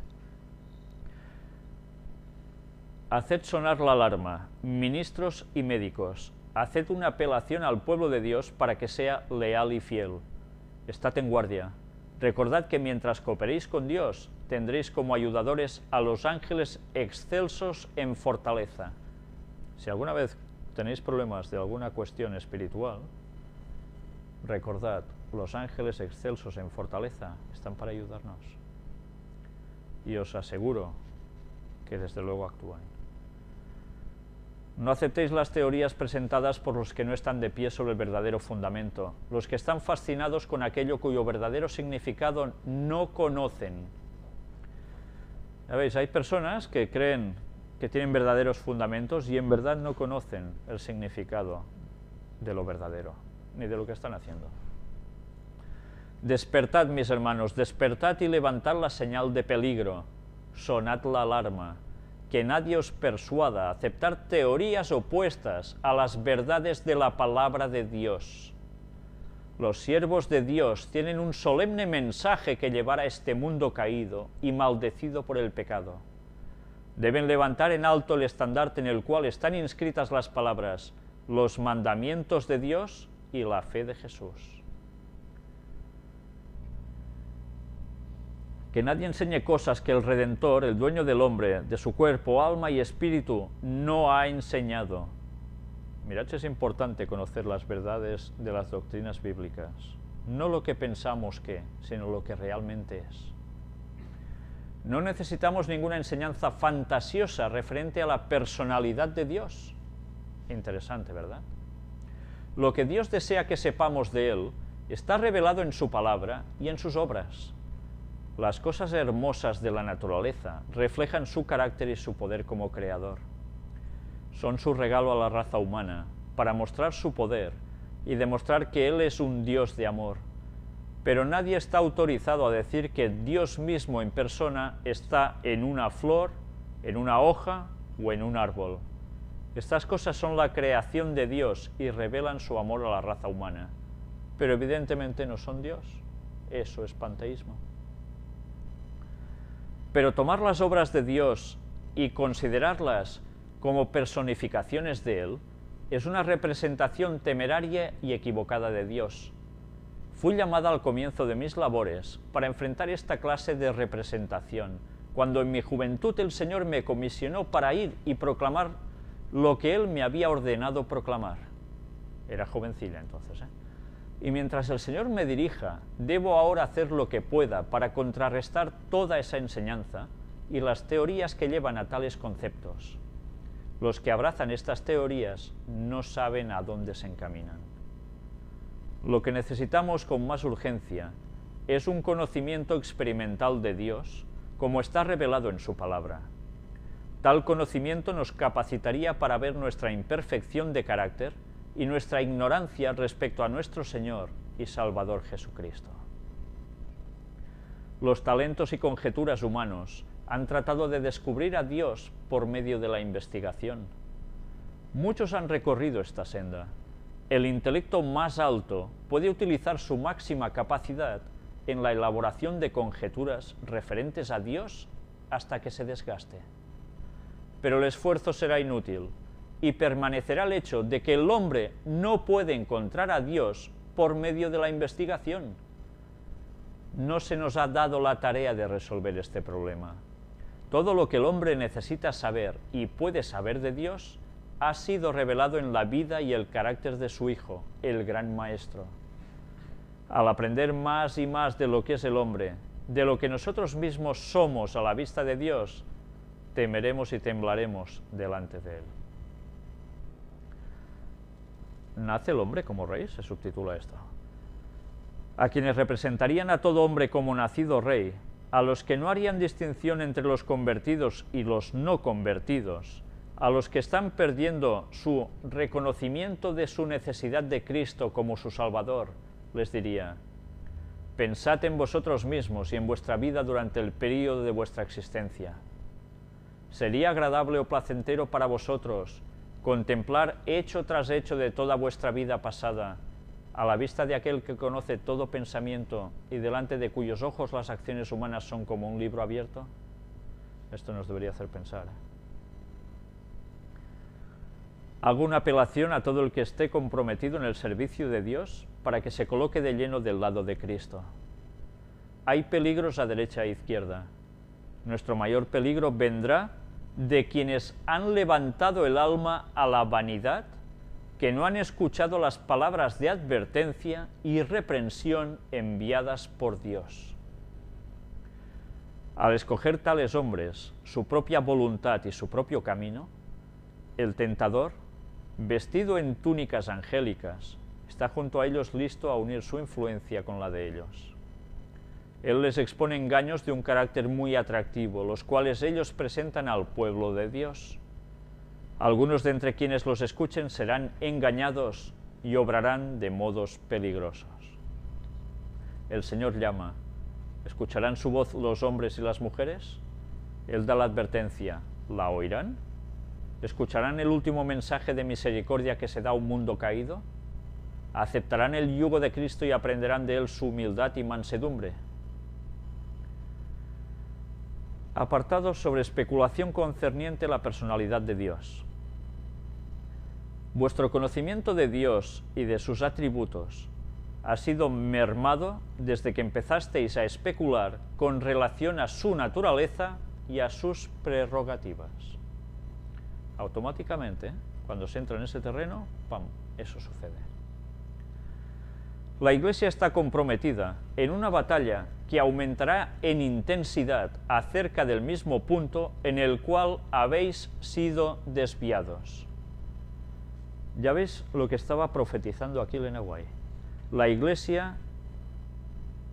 Haced sonar la alarma, ministros y médicos. Haced una apelación al pueblo de Dios para que sea leal y fiel. Estad en guardia. Recordad que mientras cooperéis con Dios, tendréis como ayudadores a los ángeles excelsos en fortaleza. Si alguna vez tenéis problemas de alguna cuestión espiritual, recordad, los ángeles excelsos en fortaleza están para ayudarnos. Y os aseguro que desde luego actúan. No aceptéis las teorías presentadas por los que no están de pie sobre el verdadero fundamento, los que están fascinados con aquello cuyo verdadero significado no conocen. Ya veis, hay personas que creen que tienen verdaderos fundamentos y en verdad no conocen el significado de lo verdadero, ni de lo que están haciendo. Despertad, mis hermanos, despertad y levantad la señal de peligro, sonad la alarma, que nadie os persuada a aceptar teorías opuestas a las verdades de la palabra de Dios. Los siervos de Dios tienen un solemne mensaje que llevar a este mundo caído y maldecido por el pecado. Deben levantar en alto el estandarte en el cual están inscritas las palabras, los mandamientos de Dios y la fe de Jesús. Que nadie enseñe cosas que el Redentor, el dueño del hombre, de su cuerpo, alma y espíritu, no ha enseñado. Mirad si es importante conocer las verdades de las doctrinas bíblicas. No lo que pensamos que, sino lo que realmente es. No necesitamos ninguna enseñanza fantasiosa referente a la personalidad de Dios. Interesante, ¿verdad? Lo que Dios desea que sepamos de Él está revelado en su palabra y en sus obras. Las cosas hermosas de la naturaleza reflejan su carácter y su poder como creador. Son su regalo a la raza humana para mostrar su poder y demostrar que Él es un Dios de amor. Pero nadie está autorizado a decir que Dios mismo en persona está en una flor, en una hoja o en un árbol. Estas cosas son la creación de Dios y revelan su amor a la raza humana. Pero evidentemente no son Dios. Eso es panteísmo. Pero tomar las obras de Dios y considerarlas como personificaciones de Él es una representación temeraria y equivocada de Dios. Fui llamada al comienzo de mis labores para enfrentar esta clase de representación, cuando en mi juventud el Señor me comisionó para ir y proclamar lo que Él me había ordenado proclamar. Era jovencilla entonces, Y mientras el Señor me dirija, debo ahora hacer lo que pueda para contrarrestar toda esa enseñanza y las teorías que llevan a tales conceptos. Los que abrazan estas teorías no saben a dónde se encaminan. Lo que necesitamos con más urgencia es un conocimiento experimental de Dios, como está revelado en su palabra. Tal conocimiento nos capacitaría para ver nuestra imperfección de carácter y nuestra ignorancia respecto a nuestro Señor y Salvador Jesucristo. Los talentos y conjeturas humanos han tratado de descubrir a Dios por medio de la investigación. Muchos han recorrido esta senda. El intelecto más alto puede utilizar su máxima capacidad en la elaboración de conjeturas referentes a Dios hasta que se desgaste. Pero el esfuerzo será inútil, y permanecerá el hecho de que el hombre no puede encontrar a Dios por medio de la investigación. No se nos ha dado la tarea de resolver este problema. Todo lo que el hombre necesita saber y puede saber de Dios ha sido revelado en la vida y el carácter de su Hijo, el Gran Maestro. Al aprender más y más de lo que es el hombre, de lo que nosotros mismos somos a la vista de Dios, temeremos y temblaremos delante de Él. ¿Nace el hombre como rey? Se subtitula esto. A quienes representarían a todo hombre como nacido rey, a los que no harían distinción entre los convertidos y los no convertidos, a los que están perdiendo su reconocimiento de su necesidad de Cristo como su Salvador, les diría: pensad en vosotros mismos y en vuestra vida durante el período de vuestra existencia. ¿Sería agradable o placentero para vosotros contemplar hecho tras hecho de toda vuestra vida pasada, a la vista de aquel que conoce todo pensamiento y delante de cuyos ojos las acciones humanas son como un libro abierto? Esto nos debería hacer pensar. Hago una apelación a todo el que esté comprometido en el servicio de Dios para que se coloque de lleno del lado de Cristo. Hay peligros a derecha e izquierda. Nuestro mayor peligro vendrá de quienes han levantado el alma a la vanidad, que no han escuchado las palabras de advertencia y reprensión enviadas por Dios. Al escoger tales hombres su propia voluntad y su propio camino, el tentador, vestido en túnicas angélicas, está junto a ellos listo a unir su influencia con la de ellos. Él les expone engaños de un carácter muy atractivo, los cuales ellos presentan al pueblo de Dios. Algunos de entre quienes los escuchen serán engañados y obrarán de modos peligrosos. El Señor llama. ¿Escucharán su voz los hombres y las mujeres? Él da la advertencia. ¿La oirán? ¿Escucharán el último mensaje de misericordia que se da a un mundo caído? ¿Aceptarán el yugo de Cristo y aprenderán de él su humildad y mansedumbre? Apartados sobre especulación concerniente a la personalidad de Dios. Vuestro conocimiento de Dios y de sus atributos ha sido mermado desde que empezasteis a especular con relación a su naturaleza y a sus prerrogativas. Automáticamente, cuando se entra en ese terreno, ¡pam!, eso sucede. La Iglesia está comprometida en una batalla que aumentará en intensidad acerca del mismo punto en el cual habéis sido desviados. Ya veis lo que estaba profetizando aquí Elena White. La Iglesia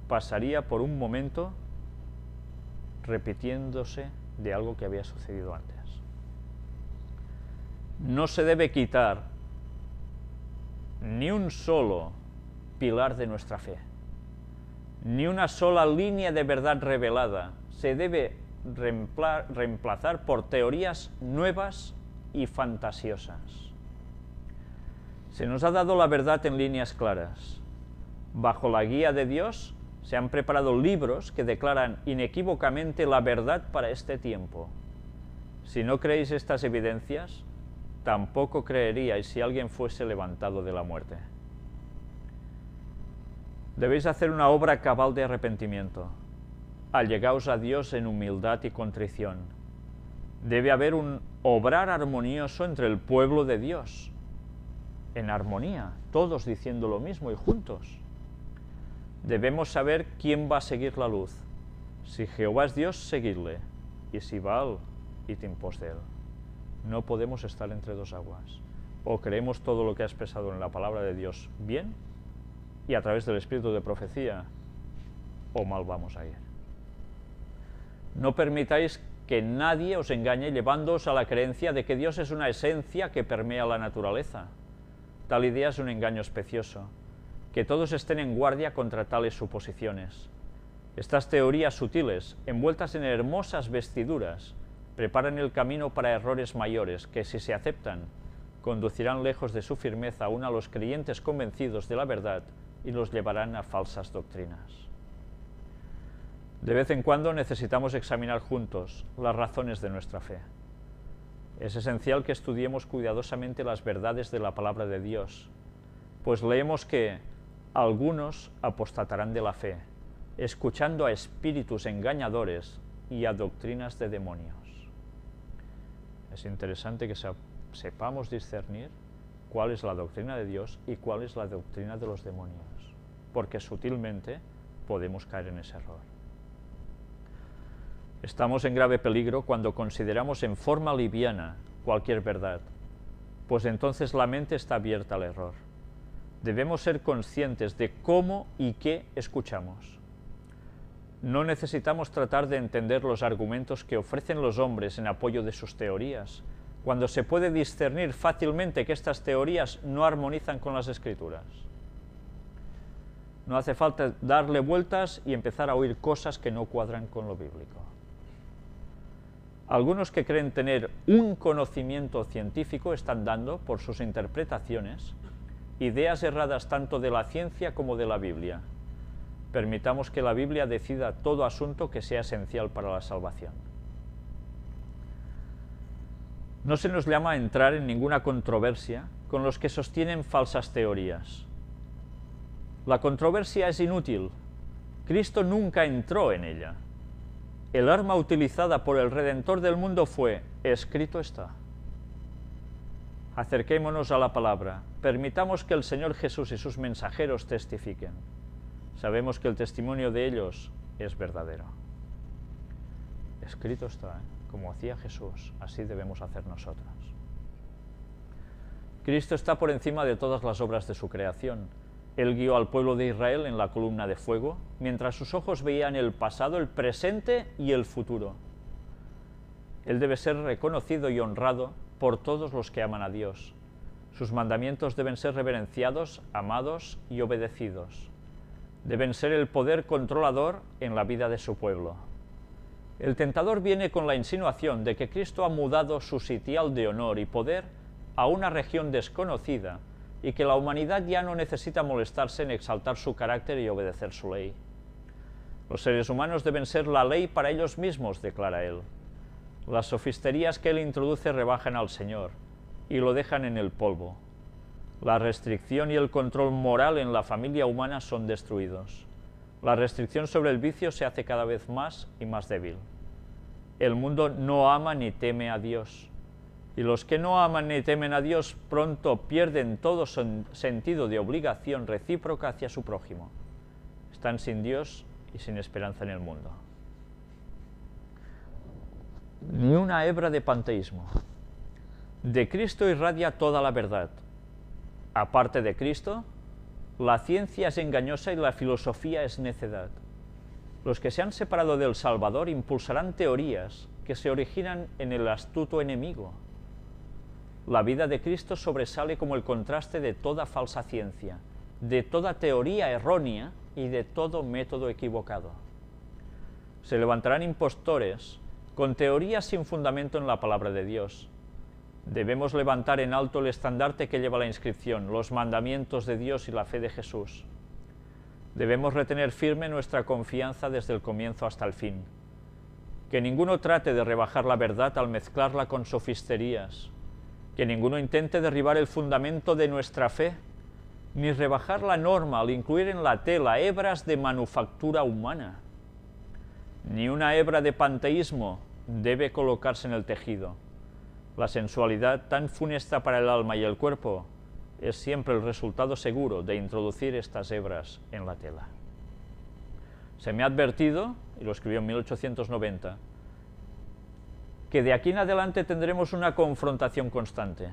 pasaría por un momento repitiéndose de algo que había sucedido antes. No se debe quitar ni un solo pilar de nuestra fe, ni una sola línea de verdad revelada. Se debe reemplazar por teorías nuevas y fantasiosas. Se nos ha dado la verdad en líneas claras. Bajo la guía de Dios se han preparado libros que declaran inequívocamente la verdad para este tiempo. Si no creéis estas evidencias, tampoco creeríais si alguien fuese levantado de la muerte. Debéis hacer una obra cabal de arrepentimiento. Allegaos a Dios en humildad y contrición. Debe haber un obrar armonioso entre el pueblo de Dios. En armonía, todos diciendo lo mismo y juntos. Debemos saber quién va a seguir la luz. Si Jehová es Dios, seguidle. Y si Baal, id en pos de él. No podemos estar entre dos aguas. O creemos todo lo que ha expresado en la palabra de Dios bien, y a través del espíritu de profecía, o mal vamos a ir. No permitáis que nadie os engañe llevándoos a la creencia de que Dios es una esencia que permea la naturaleza. Tal idea es un engaño especioso. Que todos estén en guardia contra tales suposiciones. Estas teorías sutiles, envueltas en hermosas vestiduras, preparan el camino para errores mayores que, si se aceptan, conducirán lejos de su firmeza aún a los creyentes convencidos de la verdad y los llevarán a falsas doctrinas. De vez en cuando necesitamos examinar juntos las razones de nuestra fe. Es esencial que estudiemos cuidadosamente las verdades de la palabra de Dios, pues leemos que algunos apostatarán de la fe, escuchando a espíritus engañadores y a doctrinas de demonios. Es interesante que sepamos discernir cuál es la doctrina de Dios y cuál es la doctrina de los demonios, porque sutilmente podemos caer en ese error. Estamos en grave peligro cuando consideramos en forma liviana cualquier verdad, pues entonces la mente está abierta al error. Debemos ser conscientes de cómo y qué escuchamos. No necesitamos tratar de entender los argumentos que ofrecen los hombres en apoyo de sus teorías, cuando se puede discernir fácilmente que estas teorías no armonizan con las Escrituras. No hace falta darle vueltas y empezar a oír cosas que no cuadran con lo bíblico. Algunos que creen tener un conocimiento científico están dando, por sus interpretaciones, ideas erradas tanto de la ciencia como de la Biblia. Permitamos que la Biblia decida todo asunto que sea esencial para la salvación. No se nos llama a entrar en ninguna controversia con los que sostienen falsas teorías. La controversia es inútil. Cristo nunca entró en ella. El arma utilizada por el Redentor del mundo fue escrito está. Acerquémonos a la palabra, permitamos que el Señor Jesús y sus mensajeros testifiquen. Sabemos que el testimonio de ellos es verdadero. Escrito está, como hacía Jesús, así debemos hacer nosotros. Cristo está por encima de todas las obras de su creación. Él guió al pueblo de Israel en la columna de fuego, mientras sus ojos veían el pasado, el presente y el futuro. Él debe ser reconocido y honrado por todos los que aman a Dios. Sus mandamientos deben ser reverenciados, amados y obedecidos. Deben ser el poder controlador en la vida de su pueblo. El tentador viene con la insinuación de que Cristo ha mudado su sitial de honor y poder a una región desconocida y que la humanidad ya no necesita molestarse en exaltar su carácter y obedecer su ley. Los seres humanos deben ser la ley para ellos mismos, declara él. Las sofisterías que él introduce rebajan al Señor y lo dejan en el polvo. La restricción y el control moral en la familia humana son destruidos. La restricción sobre el vicio se hace cada vez más y más débil. El mundo no ama ni teme a Dios. Y los que no aman ni temen a Dios pronto pierden todo sentido de obligación recíproca hacia su prójimo. Están sin Dios y sin esperanza en el mundo. Ni una hebra de panteísmo. De Cristo irradia toda la verdad. Aparte de Cristo, la ciencia es engañosa y la filosofía es necedad. Los que se han separado del Salvador impulsarán teorías que se originan en el astuto enemigo. La vida de Cristo sobresale como el contraste de toda falsa ciencia, de toda teoría errónea y de todo método equivocado. Se levantarán impostores con teorías sin fundamento en la palabra de Dios. Debemos levantar en alto el estandarte que lleva la inscripción, los mandamientos de Dios y la fe de Jesús. Debemos retener firme nuestra confianza desde el comienzo hasta el fin. Que ninguno trate de rebajar la verdad al mezclarla con sofisterías. Que ninguno intente derribar el fundamento de nuestra fe, ni rebajar la norma al incluir en la tela hebras de manufactura humana. Ni una hebra de panteísmo debe colocarse en el tejido. La sensualidad, tan funesta para el alma y el cuerpo, es siempre el resultado seguro de introducir estas hebras en la tela. Se me ha advertido, y lo escribió en 1890, que de aquí en adelante tendremos una confrontación constante.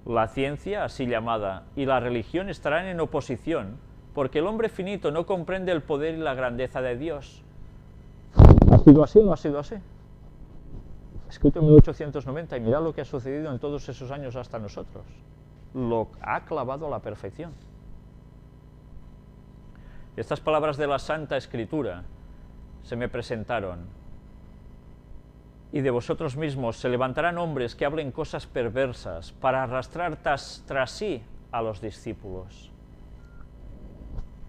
La ciencia, así llamada, y la religión estarán en oposición, porque el hombre finito no comprende el poder y la grandeza de Dios. ¿Ha sido así o no ha sido así? Escrito en 1890, y mirad lo que ha sucedido en todos esos años hasta nosotros. Lo ha clavado a la perfección. Estas palabras de la Santa Escritura se me presentaron. Y de vosotros mismos se levantarán hombres que hablen cosas perversas para arrastrar tras sí a los discípulos.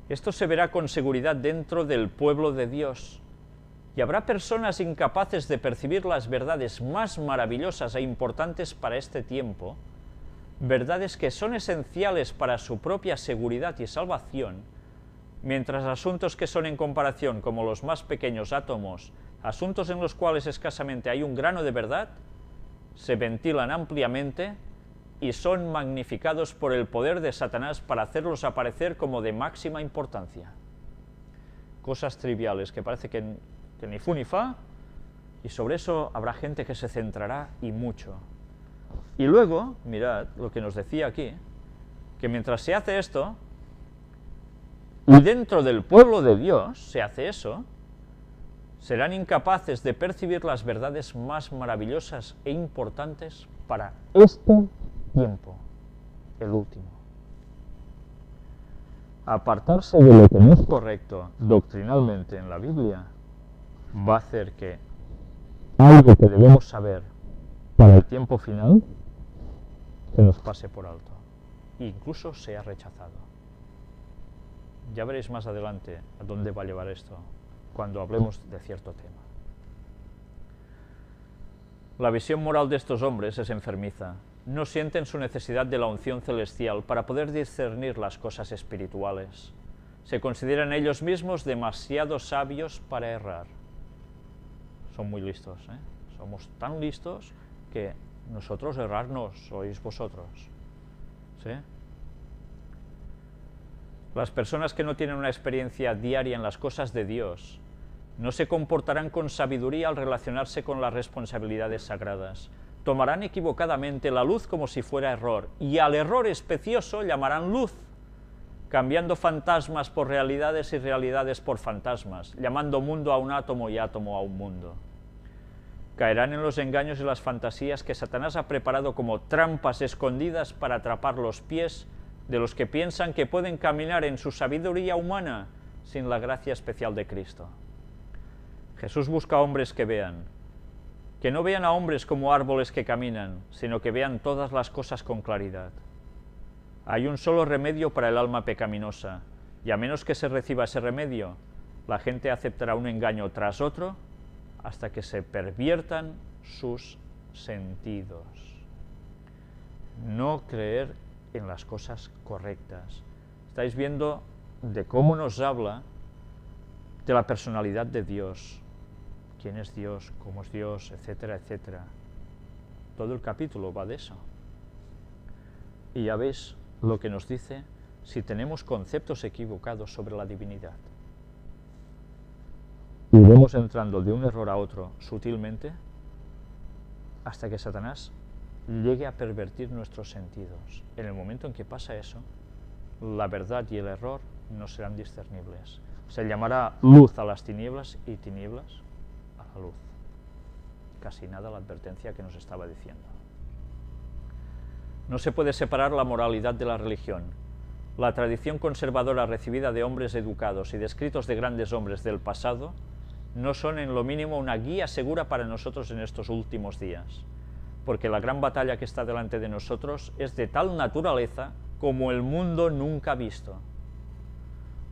Esto se verá con seguridad dentro del pueblo de Dios. Y habrá personas incapaces de percibir las verdades más maravillosas e importantes para este tiempo, verdades que son esenciales para su propia seguridad y salvación, mientras asuntos que son en comparación como los más pequeños átomos, asuntos en los cuales escasamente hay un grano de verdad, se ventilan ampliamente y son magnificados por el poder de Satanás para hacerlos aparecer como de máxima importancia. Cosas triviales que parece que ni fu ni fa, y sobre eso habrá gente que se centrará y mucho. Y luego, mirad lo que nos decía aquí, que mientras se hace esto, y dentro del pueblo de Dios se hace eso, serán incapaces de percibir las verdades más maravillosas e importantes para este tiempo, el último. Apartarse de lo que no es correcto doctrinalmente en la Biblia va a hacer que algo que debemos saber para el tiempo final se nos pase por alto, e incluso sea rechazado. Ya veréis más adelante a dónde va a llevar esto cuando hablemos de cierto tema. La visión moral de estos hombres es enfermiza. No sienten su necesidad de la unción celestial para poder discernir las cosas espirituales. Se consideran ellos mismos demasiado sabios para errar. Son muy listos, Somos tan listos que nosotros errarnos sois vosotros. ¿Sí? Las personas que no tienen una experiencia diaria en las cosas de Dios no se comportarán con sabiduría al relacionarse con las responsabilidades sagradas. Tomarán equivocadamente la luz como si fuera error, y al error especioso llamarán luz, cambiando fantasmas por realidades y realidades por fantasmas, llamando mundo a un átomo y átomo a un mundo. Caerán en los engaños y las fantasías que Satanás ha preparado como trampas escondidas para atrapar los pies de los que piensan que pueden caminar en su sabiduría humana sin la gracia especial de Cristo. Jesús busca hombres que no vean a hombres como árboles que caminan, sino que vean todas las cosas con claridad. Hay un solo remedio para el alma pecaminosa, y a menos que se reciba ese remedio, la gente aceptará un engaño tras otro hasta que se perviertan sus sentidos. No creer en las cosas correctas. Estáis viendo de cómo nos habla de la personalidad de Dios. ¿Quién es Dios? ¿Cómo es Dios? Etcétera, etcétera. Todo el capítulo va de eso. Y ya veis lo que nos dice si tenemos conceptos equivocados sobre la divinidad. Y vamos entrando de un error a otro sutilmente hasta que Satanás llegue a pervertir nuestros sentidos. En el momento en que pasa eso, la verdad y el error no serán discernibles. Se llamará luz a las tinieblas y tinieblas a la luz. Casi nada la advertencia que nos estaba diciendo. No se puede separar la moralidad de la religión. La tradición conservadora recibida de hombres educados y de escritos de grandes hombres del pasado no son en lo mínimo una guía segura para nosotros en estos últimos días, porque la gran batalla que está delante de nosotros es de tal naturaleza como el mundo nunca ha visto.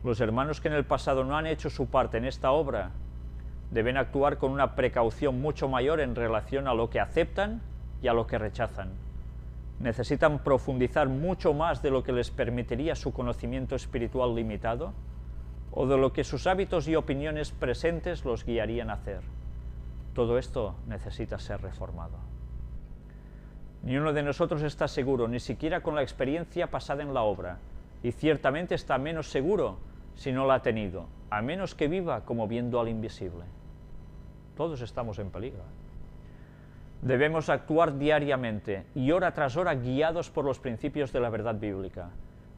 Los hermanos que en el pasado no han hecho su parte en esta obra deben actuar con una precaución mucho mayor en relación a lo que aceptan y a lo que rechazan. Necesitan profundizar mucho más de lo que les permitiría su conocimiento espiritual limitado o de lo que sus hábitos y opiniones presentes los guiarían a hacer. Todo esto necesita ser reformado. Ni uno de nosotros está seguro, ni siquiera con la experiencia pasada en la obra, y ciertamente está menos seguro si no la ha tenido, a menos que viva como viendo al invisible. Todos estamos en peligro. Debemos actuar diariamente y hora tras hora guiados por los principios de la verdad bíblica,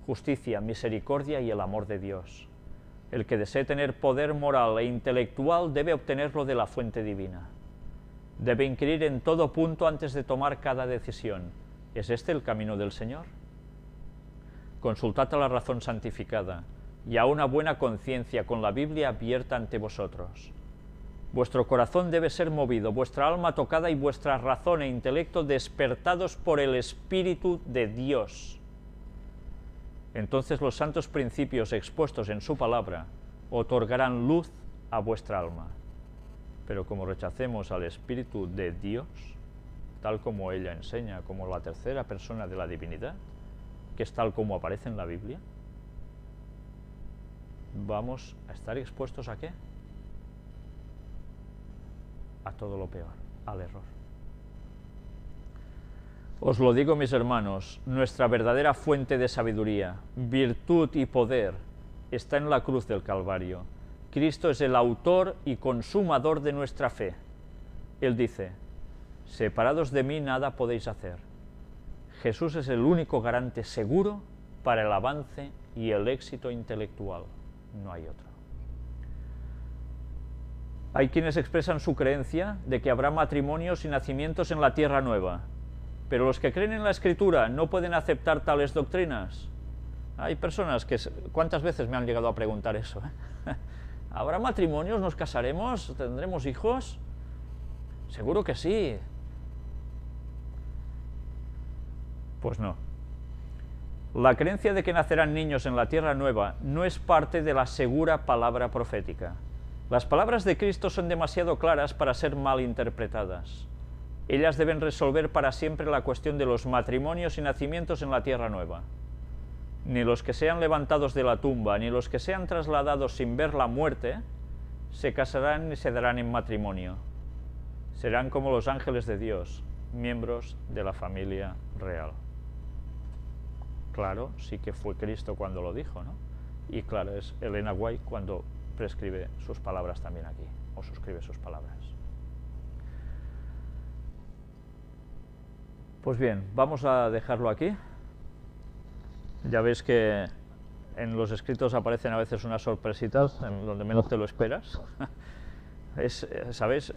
justicia, misericordia y el amor de Dios. El que desee tener poder moral e intelectual debe obtenerlo de la fuente divina. Debe inquirir en todo punto antes de tomar cada decisión. ¿Es este el camino del Señor? Consultad a la razón santificada y a una buena conciencia con la Biblia abierta ante vosotros. Vuestro corazón debe ser movido, vuestra alma tocada y vuestra razón e intelecto despertados por el Espíritu de Dios. Entonces los santos principios expuestos en su palabra otorgarán luz a vuestra alma. Pero como rechacemos al Espíritu de Dios, tal como ella enseña como la tercera persona de la divinidad, que es tal como aparece en la Biblia, vamos a estar expuestos ¿a qué? A todo lo peor, al error. Os lo digo, mis hermanos, nuestra verdadera fuente de sabiduría, virtud y poder está en la cruz del Calvario. Cristo es el autor y consumador de nuestra fe. Él dice, separados de mí nada podéis hacer. Jesús es el único garante seguro para el avance y el éxito intelectual. No hay otro. Hay quienes expresan su creencia de que habrá matrimonios y nacimientos en la tierra nueva, pero los que creen en la Escritura no pueden aceptar tales doctrinas. Hay personas que, ¿cuántas veces me han llegado a preguntar eso? ¿Habrá matrimonios? ¿Nos casaremos? ¿Tendremos hijos? Seguro que sí. Pues no. La creencia de que nacerán niños en la tierra nueva no es parte de la segura palabra profética. Las palabras de Cristo son demasiado claras para ser mal interpretadas. Ellas deben resolver para siempre la cuestión de los matrimonios y nacimientos en la tierra nueva. Ni los que sean levantados de la tumba, ni los que sean trasladados sin ver la muerte, se casarán ni se darán en matrimonio. Serán como los ángeles de Dios, miembros de la familia real. Claro, sí que fue Cristo cuando lo dijo, ¿no? Y claro, es Elena White cuando prescribe sus palabras también aquí, o suscribe sus palabras. Pues bien, vamos a dejarlo aquí. Ya veis que en los escritos aparecen a veces unas sorpresitas en donde menos te lo esperas. ¿Sabéis?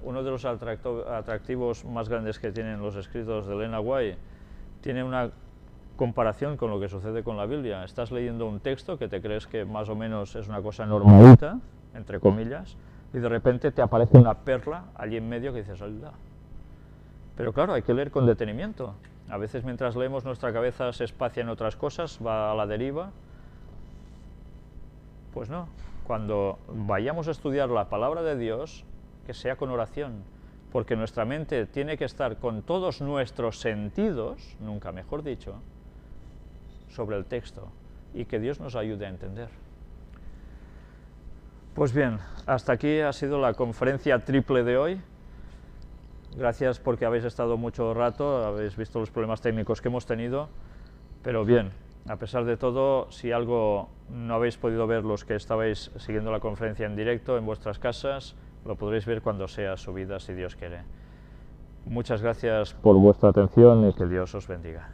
Uno de los atractivos más grandes que tienen los escritos de Elena White tiene una comparación con lo que sucede con la Biblia. Estás leyendo un texto que te crees que más o menos es una cosa normalita, entre comillas, y de repente te aparece una perla allí en medio que dices, ¡hola! Pero claro, hay que leer con detenimiento. A veces mientras leemos nuestra cabeza se espacia en otras cosas, va a la deriva. Pues no, cuando vayamos a estudiar la palabra de Dios, que sea con oración, porque nuestra mente tiene que estar con todos nuestros sentidos, nunca mejor dicho, sobre el texto, y que Dios nos ayude a entender. Pues bien, hasta aquí ha sido la conferencia triple de hoy. Gracias porque habéis estado mucho rato, habéis visto los problemas técnicos que hemos tenido, pero bien, a pesar de todo, si algo no habéis podido ver los que estabais siguiendo la conferencia en directo en vuestras casas, lo podréis ver cuando sea subida, si Dios quiere. Muchas gracias por vuestra atención y que Dios os bendiga.